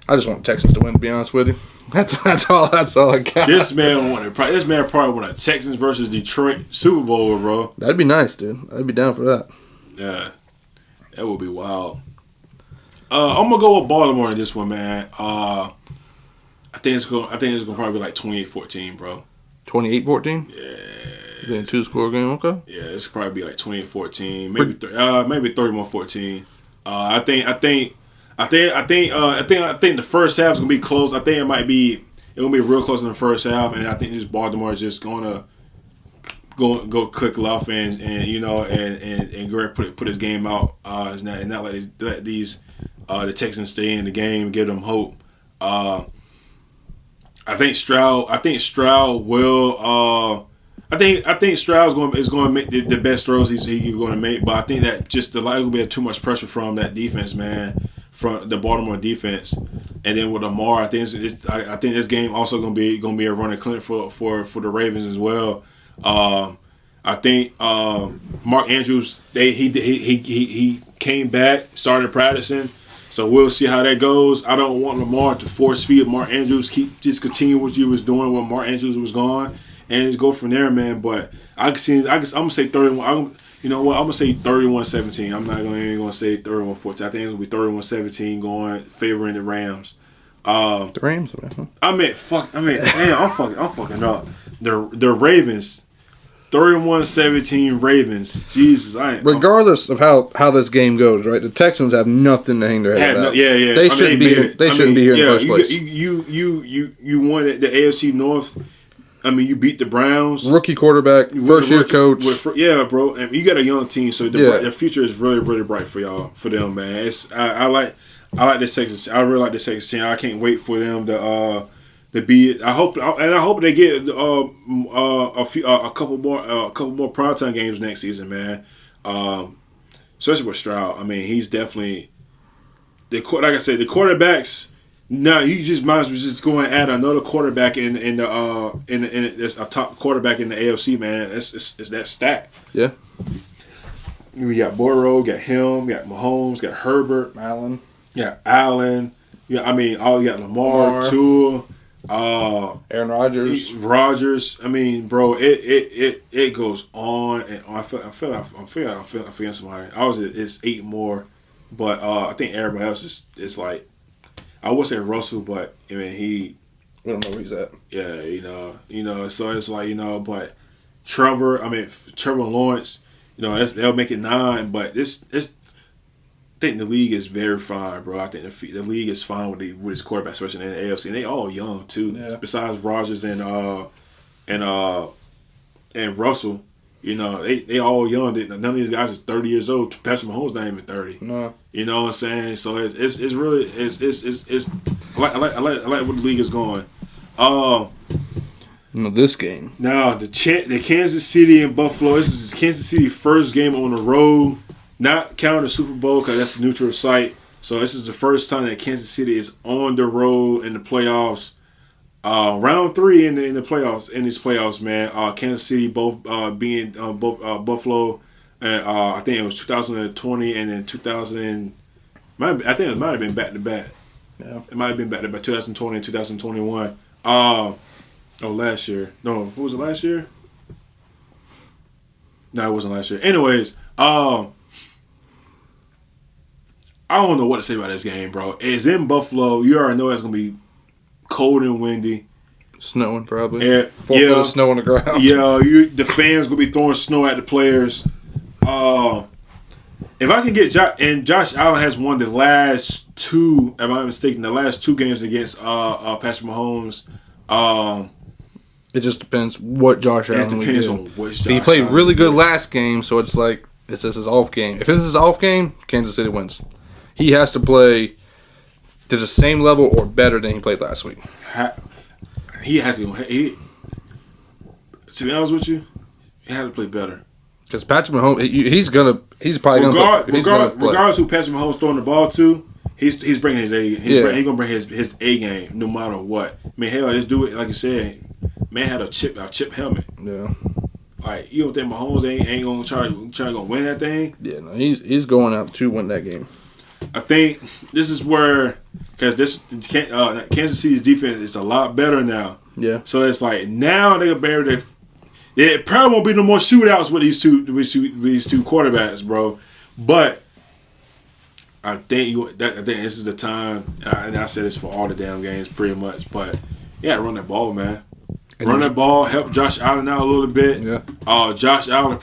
[SPEAKER 2] I just want Texans to win, to be honest with you. That's all I got.
[SPEAKER 1] This man probably want a Texans versus Detroit Super Bowl, bro.
[SPEAKER 2] That'd be nice, dude. I'd be down for that.
[SPEAKER 1] Yeah, that would be wild. I'm gonna go with Baltimore in this one, man. I think it's gonna probably be like 28-14, bro.
[SPEAKER 2] 28-14?
[SPEAKER 1] Yeah.
[SPEAKER 2] Then 2-score game, okay.
[SPEAKER 1] Yeah, it's probably be like 28-14, maybe 31-14. I think the first half is gonna be close. I think it's gonna be real close in the first half, and I think this Baltimore is just gonna go cook Luff and go put his game out, and not let these the Texans stay in the game, give them hope. I think Stroud will. I think Stroud is going to make the best throws he's going to make, but I think that just the line will be too much pressure from that defense, man, from the Baltimore defense, and then with Lamar, I think this game also going to be a running clinic for the Ravens as well. I think Mark Andrews he came back, started practicing. So we'll see how that goes. I don't want Lamar to force feed Mark Andrews. Just continue what you was doing when Mark Andrews was gone, and just go from there, man. But I'm gonna say 31. You know what? I'm gonna say 31-17. I'm not gonna say 31-14. I think it's gonna be 31-17 going favoring the Rams.
[SPEAKER 2] The Rams.
[SPEAKER 1] Damn, I'm fucking up. The Ravens. 31-17 Ravens. Jesus,
[SPEAKER 2] regardless of how this game goes, right? The Texans have nothing to hang their head about.
[SPEAKER 1] Yeah.
[SPEAKER 2] They shouldn't be here. They shouldn't be here in the first place.
[SPEAKER 1] You won the AFC North. I mean, you beat the Browns.
[SPEAKER 2] Rookie quarterback, first year coach.
[SPEAKER 1] Yeah, bro. And you got a young team, so the future is really, really bright for them, man. I like the Texans. I really like the Texans team. I can't wait for them to be. I hope they get a couple more primetime games next season, man. Especially with Stroud. I mean, he's definitely like I said, the quarterbacks. Now you just might as well just go and add another quarterback in a top quarterback in the AFC, man. It's that stack.
[SPEAKER 2] Yeah.
[SPEAKER 1] We got Burrow, got him, got Mahomes, got Herbert,
[SPEAKER 2] Allen.
[SPEAKER 1] Yeah, Allen. Yeah, I mean, you got Lamar. Tua.
[SPEAKER 2] Aaron Rodgers.
[SPEAKER 1] I mean, bro, it goes on and on. I'm forgetting somebody. It's 8 more, but I think everybody else is like, I would say Russell, but I mean
[SPEAKER 2] we don't know where he's at.
[SPEAKER 1] Yeah, you know. So it's like but Trevor Lawrence, they'll make it 9, but I think the league is very fine, bro. I think the league is fine with his quarterback, especially in the AFC. And they all young too.
[SPEAKER 2] Yeah.
[SPEAKER 1] Besides Rodgers and Russell, they all young. None of these guys is 30 years old. Patrick Mahomes not even 30.
[SPEAKER 2] No.
[SPEAKER 1] You know what I'm saying? So it's really I like where the league is going.
[SPEAKER 2] This game.
[SPEAKER 1] Now the Kansas City and Buffalo. This is Kansas City first game on the road. Not counting the Super Bowl because that's the neutral site. So this is the first time that Kansas City is on the road in the playoffs. Round 3 in the playoffs. In these playoffs, man. Kansas City both being Buffalo, and I think it was 2020 and then 2000. I think it might have been back to back.
[SPEAKER 2] Yeah,
[SPEAKER 1] it might have been back to back 2020 and 2021. Last year. No, what was it last year? No, it wasn't last year. Anyways, I don't know what to say about this game, bro. It's in Buffalo. You already know it's going to be cold and windy.
[SPEAKER 2] Snowing, probably.
[SPEAKER 1] 4
[SPEAKER 2] foot of snow on the ground.
[SPEAKER 1] Yeah, the fans going to be throwing snow at the players. If I can get Josh Allen has won the last 2, if I'm not mistaken, the last 2 games against Patrick Mahomes.
[SPEAKER 2] It just depends what Josh Allen
[SPEAKER 1] It depends on which Josh
[SPEAKER 2] He played
[SPEAKER 1] Allen
[SPEAKER 2] really good last game, so it's like, this is his off game. If this is his off game, Kansas City wins. He has to play to the same level or better than he played last week.
[SPEAKER 1] He has to. To be honest with you, he had to play better.
[SPEAKER 2] Because Patrick Mahomes, he's probably going to play.
[SPEAKER 1] Regardless who Patrick Mahomes throwing the ball to, he's bringing his A. He's going to bring his A game no matter what. I mean, hell, just do it like you said. Man had a chip helmet.
[SPEAKER 2] Yeah.
[SPEAKER 1] Like, you don't think Mahomes ain't going to try to go win that thing?
[SPEAKER 2] Yeah, no, he's going out to win that game.
[SPEAKER 1] I think this is where, because Kansas City's defense is a lot better now.
[SPEAKER 2] Yeah.
[SPEAKER 1] So it's like now they'll be able to. It probably won't be no more shootouts with these two quarterbacks, bro. But I think this is the time, and I said this for all the damn games pretty much. But yeah, run that ball, man. Run that ball. Help Josh Allen out a little bit.
[SPEAKER 2] Yeah.
[SPEAKER 1] Josh Allen,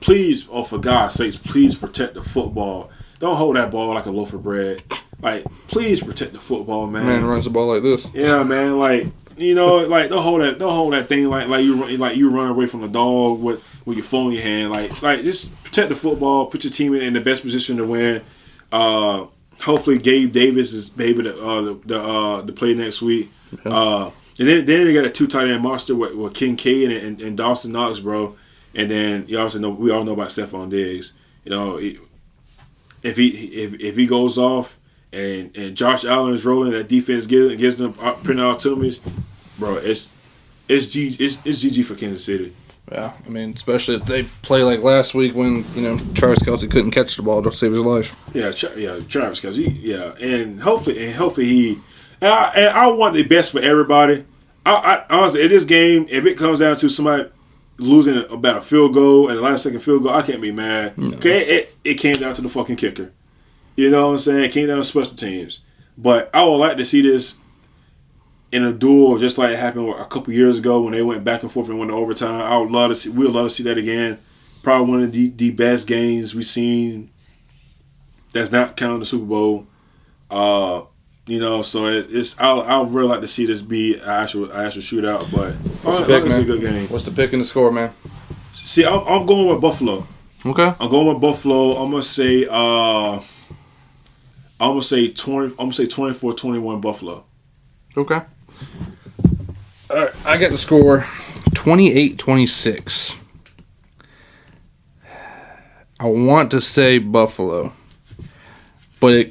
[SPEAKER 1] please, for God's sakes, please protect the football. Don't hold that ball like a loaf of bread. Like, please protect the football, man.
[SPEAKER 2] Man runs the ball like this.
[SPEAKER 1] Yeah, man. Like, you know, like don't hold that thing like you run away from a dog with your phone in your hand. Like just protect the football. Put your team in the best position to win. Hopefully, Gabe Davis is able to play next week. Okay. And then they got a 2 tight end monster with Kincaid and Dawson Knox, bro. And then we all know about Stephon Diggs. You know, if he goes off and Josh Allen is rolling, that defense gives them pinning opportunities, bro. It's GG for Kansas City.
[SPEAKER 2] Yeah, I mean, especially if they play like last week when Travis Kelce couldn't catch the ball to save his life.
[SPEAKER 1] Yeah, Travis Kelce. Yeah, and hopefully he. And I want the best for everybody. I honestly, in this game, if it comes down to somebody losing about a field goal and the last second field goal, I can't be mad. No. Okay, it came down to the fucking kicker. You know what I'm saying? It came down to special teams. But I would like to see this in a duel, just like it happened a couple years ago when they went back and forth and went to overtime. We'd love to see that again. Probably one of the best games we've seen. That's not counting the Super Bowl. So it's. I would really like to see this be an actual shootout, but it's a good game.
[SPEAKER 2] What's the pick and the score, man?
[SPEAKER 1] See, I'm going with Buffalo.
[SPEAKER 2] Okay.
[SPEAKER 1] I'm going with Buffalo. I'm gonna say 24-21 Buffalo.
[SPEAKER 2] Okay. All right, I got the score 28-26. I want to say Buffalo, but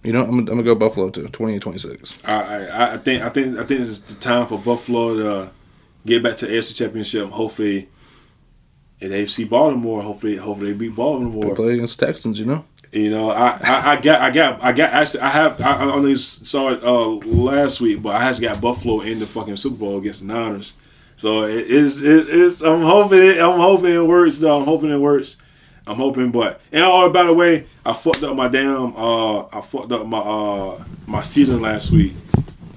[SPEAKER 2] I'm gonna go Buffalo too. 28-26.
[SPEAKER 1] I think this is the time for Buffalo to get back to the AFC Championship. Hopefully, in AFC Baltimore. Hopefully they beat Baltimore.
[SPEAKER 2] They play against Texans, I
[SPEAKER 1] only saw it last week, but I actually got Buffalo in the fucking Super Bowl against the Niners. So it is. I'm hoping it works though. I'm hoping, but by the way, I fucked up my season last week.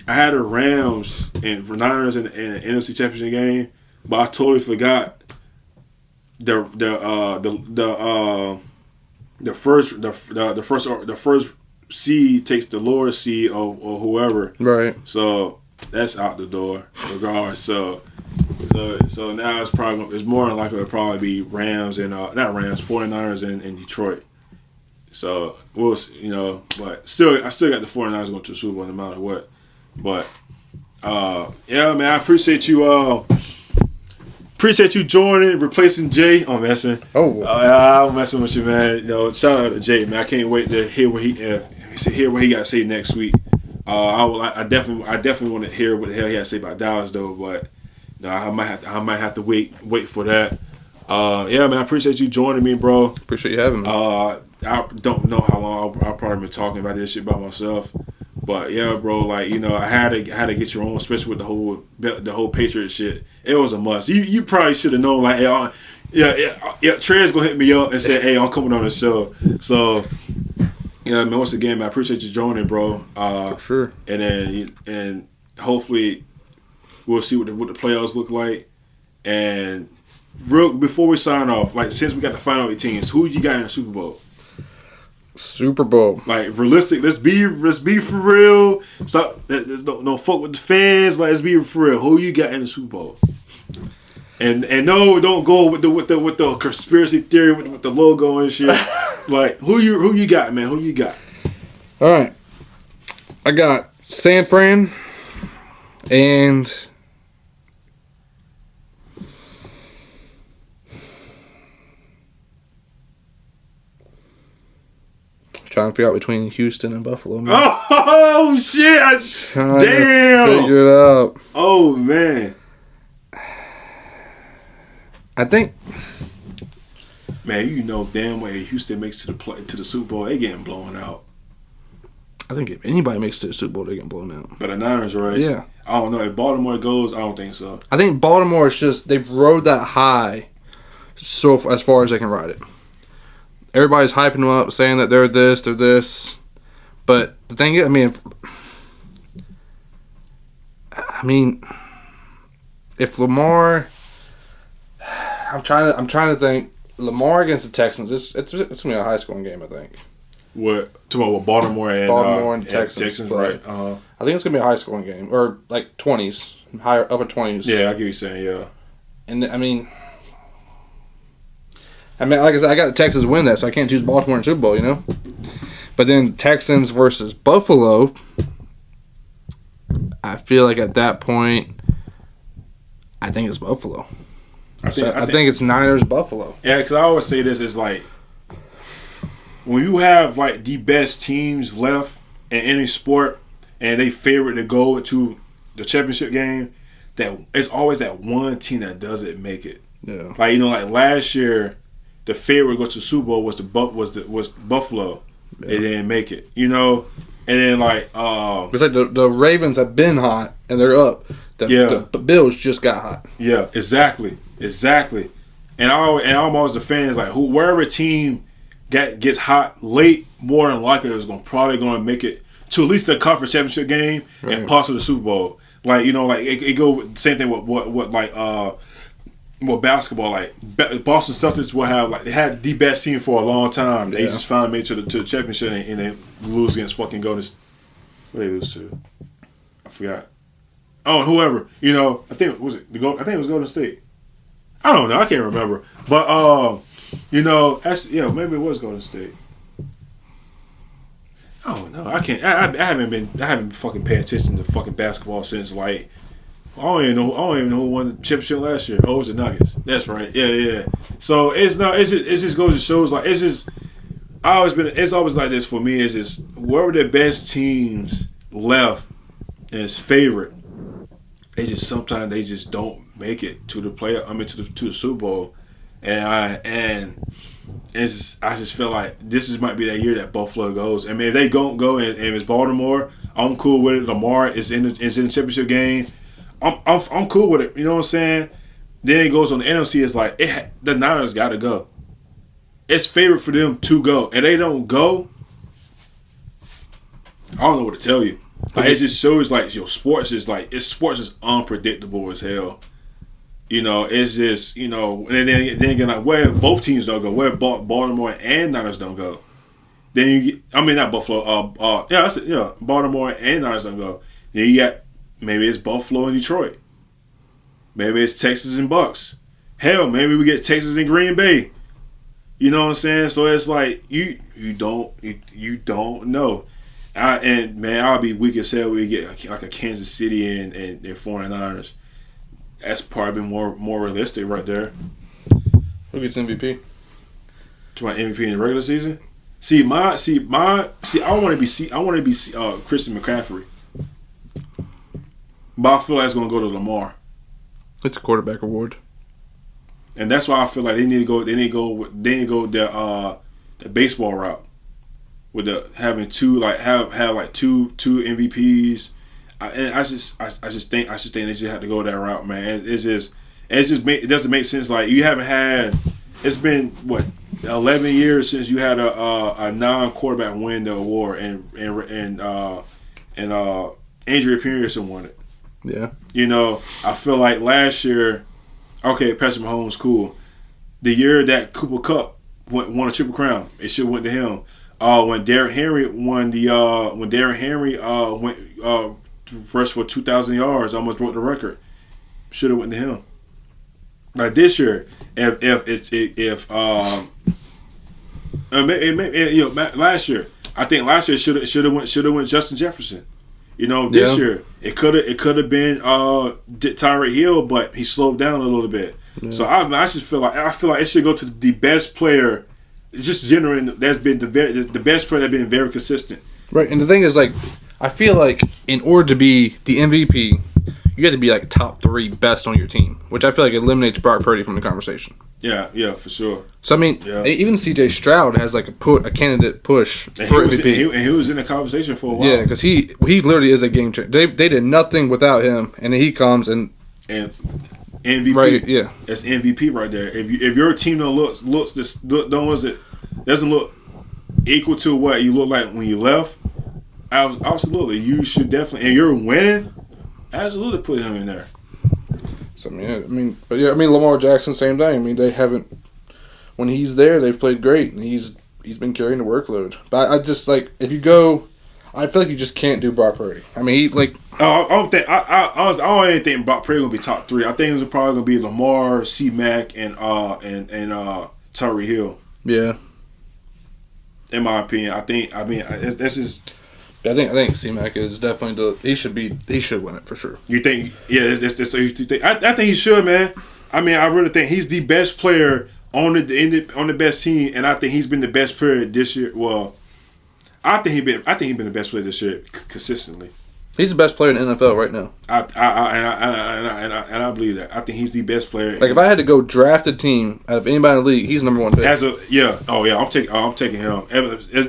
[SPEAKER 1] I had the Rams and Niners in the NFC Championship game, but I totally forgot the first seed takes the lower seed or whoever.
[SPEAKER 2] Right.
[SPEAKER 1] So that's out the door regardless. So now it's more likely to probably be Rams and 49ers in Detroit. So we'll but still I still got the 49ers going to the Super Bowl no matter what. But yeah, man, I appreciate you joining, replacing Jay. I'm messing. I'm messing with you, man. Shout out to Jay, man. I can't wait to hear what he got to say next week. I definitely want to hear what the hell he had to say about Dallas though, but I might have to wait for that. Yeah, man, I appreciate you joining me, bro.
[SPEAKER 2] Appreciate you having me.
[SPEAKER 1] I don't know how long I'll probably been talking about this shit by myself. But yeah, bro, I had to get your own, especially with the whole Patriots shit. It was a must. You probably should have known, Trey's gonna hit me up and say, hey, I'm coming on the show. So, man, once again, man, I appreciate you joining, bro.
[SPEAKER 2] For sure.
[SPEAKER 1] And hopefully we'll see what the playoffs look like. And before we sign off, since we got to find out your teams, who you got in the Super Bowl?
[SPEAKER 2] Super Bowl.
[SPEAKER 1] Realistic. Let's be for real. Stop. There's no fuck with the fans. Let's be for real. Who you got in the Super Bowl? And no, don't go with the conspiracy theory with the logo and shit. Who you got, man? Who you got?
[SPEAKER 2] All right. I got San Fran and trying to figure out between Houston and Buffalo, man.
[SPEAKER 1] Oh shit! Damn!
[SPEAKER 2] Figure it out.
[SPEAKER 1] Oh man.
[SPEAKER 2] I think
[SPEAKER 1] Man, you know damn well if Houston makes to the Super Bowl, they getting blown out.
[SPEAKER 2] I think if anybody makes it to the Super Bowl, they get blown out.
[SPEAKER 1] But the Niners, right?
[SPEAKER 2] Yeah.
[SPEAKER 1] I don't know. If Baltimore goes, I don't think so.
[SPEAKER 2] I think Baltimore is just, they've rode that high so as far as they can ride it. Everybody's hyping them up, saying that they're this. But the thing is, if Lamar, I'm trying to think. Lamar against the Texans, it's gonna be a high scoring game, I think.
[SPEAKER 1] What? Talking about Baltimore and
[SPEAKER 2] Texans,
[SPEAKER 1] right?
[SPEAKER 2] I think it's gonna be a high scoring game, or like 20s, higher upper 20s.
[SPEAKER 1] Yeah, I get what you're saying. Yeah.
[SPEAKER 2] And like I said, I got the Texans win that, so I can't choose Baltimore in Super Bowl, you know. But then Texans versus Buffalo, I feel like at that point, I think it's Buffalo. I think it's Niners Buffalo.
[SPEAKER 1] Yeah, because I always say this is like when you have like the best teams left in any sport, and they favorite to go into the championship game, that it's always that one team that doesn't make it.
[SPEAKER 2] Yeah,
[SPEAKER 1] like like last year, the favorite to go to the Super Bowl was Buffalo. Yeah. They didn't make it, and then
[SPEAKER 2] it's like the Ravens have been hot and they're up. The Bills just got hot.
[SPEAKER 1] Yeah, exactly. And I'm always a fan. Is like wherever team gets hot late, more than likely is probably going to make it to at least the conference championship game and possibly the Super Bowl. Like it go same thing with what basketball. Like Boston Celtics will have they had the best team for a long time. They just finally made it to the championship and they lose against fucking Golden. What they lose to? I forgot. Oh, whoever, I think it was Golden State. I don't know, I can't remember. But actually, maybe it was Golden State. I don't know. I can't. I haven't been fucking paying attention to fucking basketball since I don't even know who won the championship last year. Oh, it was the Nuggets. That's right. Yeah. So it's just goes to shows it's always like this for me. It's just wherever the best teams left and it's favorite. Sometimes they just don't make it to the to the Super Bowl, and I just feel like this might be that year that Buffalo goes. I mean, if they don't go and it's Baltimore, I'm cool with it. Lamar is in the championship game. I'm cool with it. You know what I'm saying? Then it goes on the NFC. It's like the Niners got to go. It's favorite for them to go, and they don't go. I don't know what to tell you. It just shows sports is unpredictable as hell. It's just and then again where both teams don't go, where Baltimore and Niners don't go. Then not Buffalo. Baltimore and Niners don't go. Then you got maybe it's Buffalo and Detroit. Maybe it's Texas and Bucks. Hell, maybe we get Texas and Green Bay. You know what I'm saying? So it's like you don't know. I'll be weak as hell when we get like a Kansas City and 49ers. That's probably more realistic right there.
[SPEAKER 2] Who gets MVP?
[SPEAKER 1] To my MVP in the regular season? I want to be Christian McCaffrey. But I feel like it's gonna go to Lamar.
[SPEAKER 2] It's a quarterback award.
[SPEAKER 1] And that's why I feel like they need to go the baseball route. With having two two MVPs, I just think they just have to go that route, man. It doesn't make sense. Like you haven't had. It's been 11 years since you had a non-quarterback win the award, and Andrew Pearson won it.
[SPEAKER 2] Yeah.
[SPEAKER 1] I feel like last year, okay, Patrick Mahomes, cool. The year that Cooper Kupp won a Triple Crown, it should have went to him. When Derrick Henry went first for 2,000 yards, almost broke the record. Should have went to him. Like this year, last year, I think last year should have went Justin Jefferson. This year it could have been Tyreek Hill, but he slowed down a little bit. Yeah. So I just feel like it should go to the best player. Just generally, that's been the best player that's been very consistent.
[SPEAKER 2] Right, and the thing is, I feel like in order to be the MVP, you have to be top 3 best on your team, which I feel like eliminates Brock Purdy from the conversation.
[SPEAKER 1] Yeah, for sure.
[SPEAKER 2] So I mean, even C.J. Stroud has like a candidate push for MVP,
[SPEAKER 1] and he was in the conversation for a while.
[SPEAKER 2] Yeah, because he literally is a game changer. They did nothing without him, and then he comes and
[SPEAKER 1] MVP.
[SPEAKER 2] Right, yeah,
[SPEAKER 1] that's MVP right there. If your team doesn't look equal to what you look like when you left, absolutely you should definitely, and you're winning, absolutely put him in there.
[SPEAKER 2] So I mean, Lamar Jackson, same thing. I mean, they haven't. When he's there, they've played great, and he's been carrying the workload. But I just like if you go, I feel like you just can't do Brock Purdy. I mean, he like.
[SPEAKER 1] I don't even think Brock Purdy gonna be top 3. I think it's probably gonna be Lamar, C-Mac, and Tyreek Hill.
[SPEAKER 2] Yeah.
[SPEAKER 1] In my opinion, that's just.
[SPEAKER 2] I think C-Mac is definitely he should win it for sure.
[SPEAKER 1] You think? Yeah, that's so you think. I think he should, man. I mean, I really think he's the best player on the best team, and I think he's been the best player this year. Well, I think he's been the best player this year consistently.
[SPEAKER 2] He's the best player in the NFL right now.
[SPEAKER 1] I believe that. I think he's the best player.
[SPEAKER 2] Like if I had to go draft a team out of anybody in the league, he's number 1 pick.
[SPEAKER 1] I'm taking him.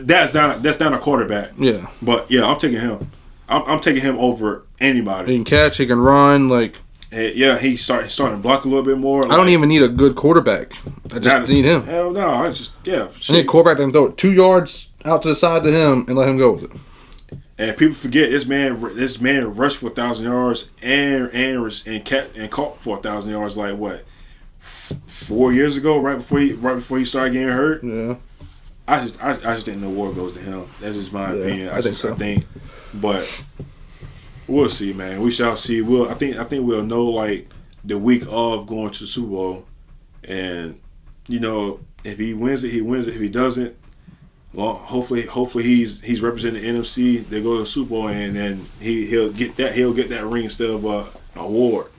[SPEAKER 1] That's not a quarterback.
[SPEAKER 2] Yeah,
[SPEAKER 1] but yeah, I'm taking him. I'm taking him over anybody.
[SPEAKER 2] He can catch. He can run. Like
[SPEAKER 1] he's starting to block a little bit more.
[SPEAKER 2] I don't even need a good quarterback. I just need him.
[SPEAKER 1] Hell no, I need
[SPEAKER 2] a quarterback that can throw it 2 yards out to the side to him and let him go with it.
[SPEAKER 1] And people forget this man rushed for 1,000 yards and caught for 1,000 yards like what 4 years ago, right before he started getting hurt.
[SPEAKER 2] Yeah,
[SPEAKER 1] I just think the award goes to him. That's just my opinion.
[SPEAKER 2] I think so.
[SPEAKER 1] But we'll see, man. We shall see. I think we'll know like the week of going to the Super Bowl, and if he wins it, he wins it. If he doesn't. Well, hopefully he's representing the NFC. They go to the Super Bowl and then he'll get that ring instead of an award,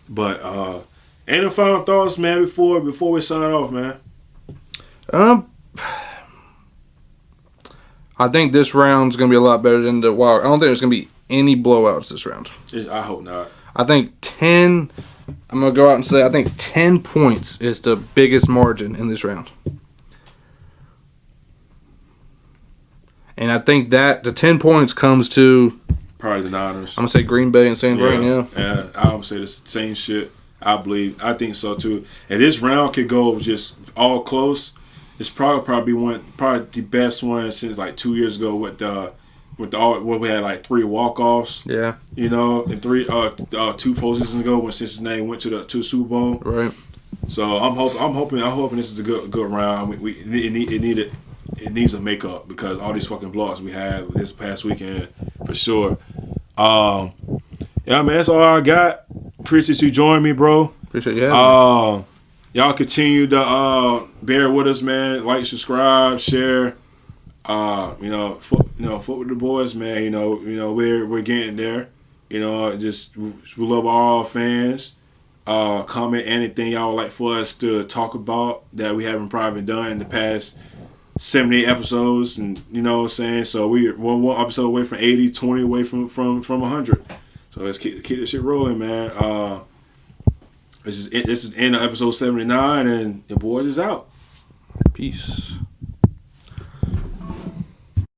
[SPEAKER 1] But any final thoughts, man, before we sign off, man?
[SPEAKER 2] I think this round's gonna be a lot better than the wild. I don't think there's gonna be any blowouts this round.
[SPEAKER 1] I hope not.
[SPEAKER 2] I think 10. I'm gonna go out and say I think 10 points is the biggest margin in this round. And I think that the 10 points comes to
[SPEAKER 1] probably the Niners.
[SPEAKER 2] I'm gonna say Green Bay and San Fran.
[SPEAKER 1] Yeah, I would say the same shit. I think so too. And this round could go just all close. It's probably the best one since like 2 years ago with where we had like 3 walk-offs.
[SPEAKER 2] Yeah,
[SPEAKER 1] and 2 postseasons ago when Cincinnati went to the Super Bowl.
[SPEAKER 2] Right.
[SPEAKER 1] So I'm hoping this is a good round. It needs a makeup because all these fucking blocks we had this past weekend for sure. Yeah, man, that's all I got. Appreciate you joining me, bro.
[SPEAKER 2] Appreciate you having me.
[SPEAKER 1] Y'all continue to bear with us, man. Like, subscribe, share. Foot with the boys, man. We're getting there. Just we love all fans. Comment anything y'all would like for us to talk about that we haven't probably done in the past 78 episodes, and you know what I'm saying. So we're one episode away from 80, 20 away from 100. So let's keep this shit rolling, man. This is end of episode 79, and the boys is out.
[SPEAKER 2] Peace.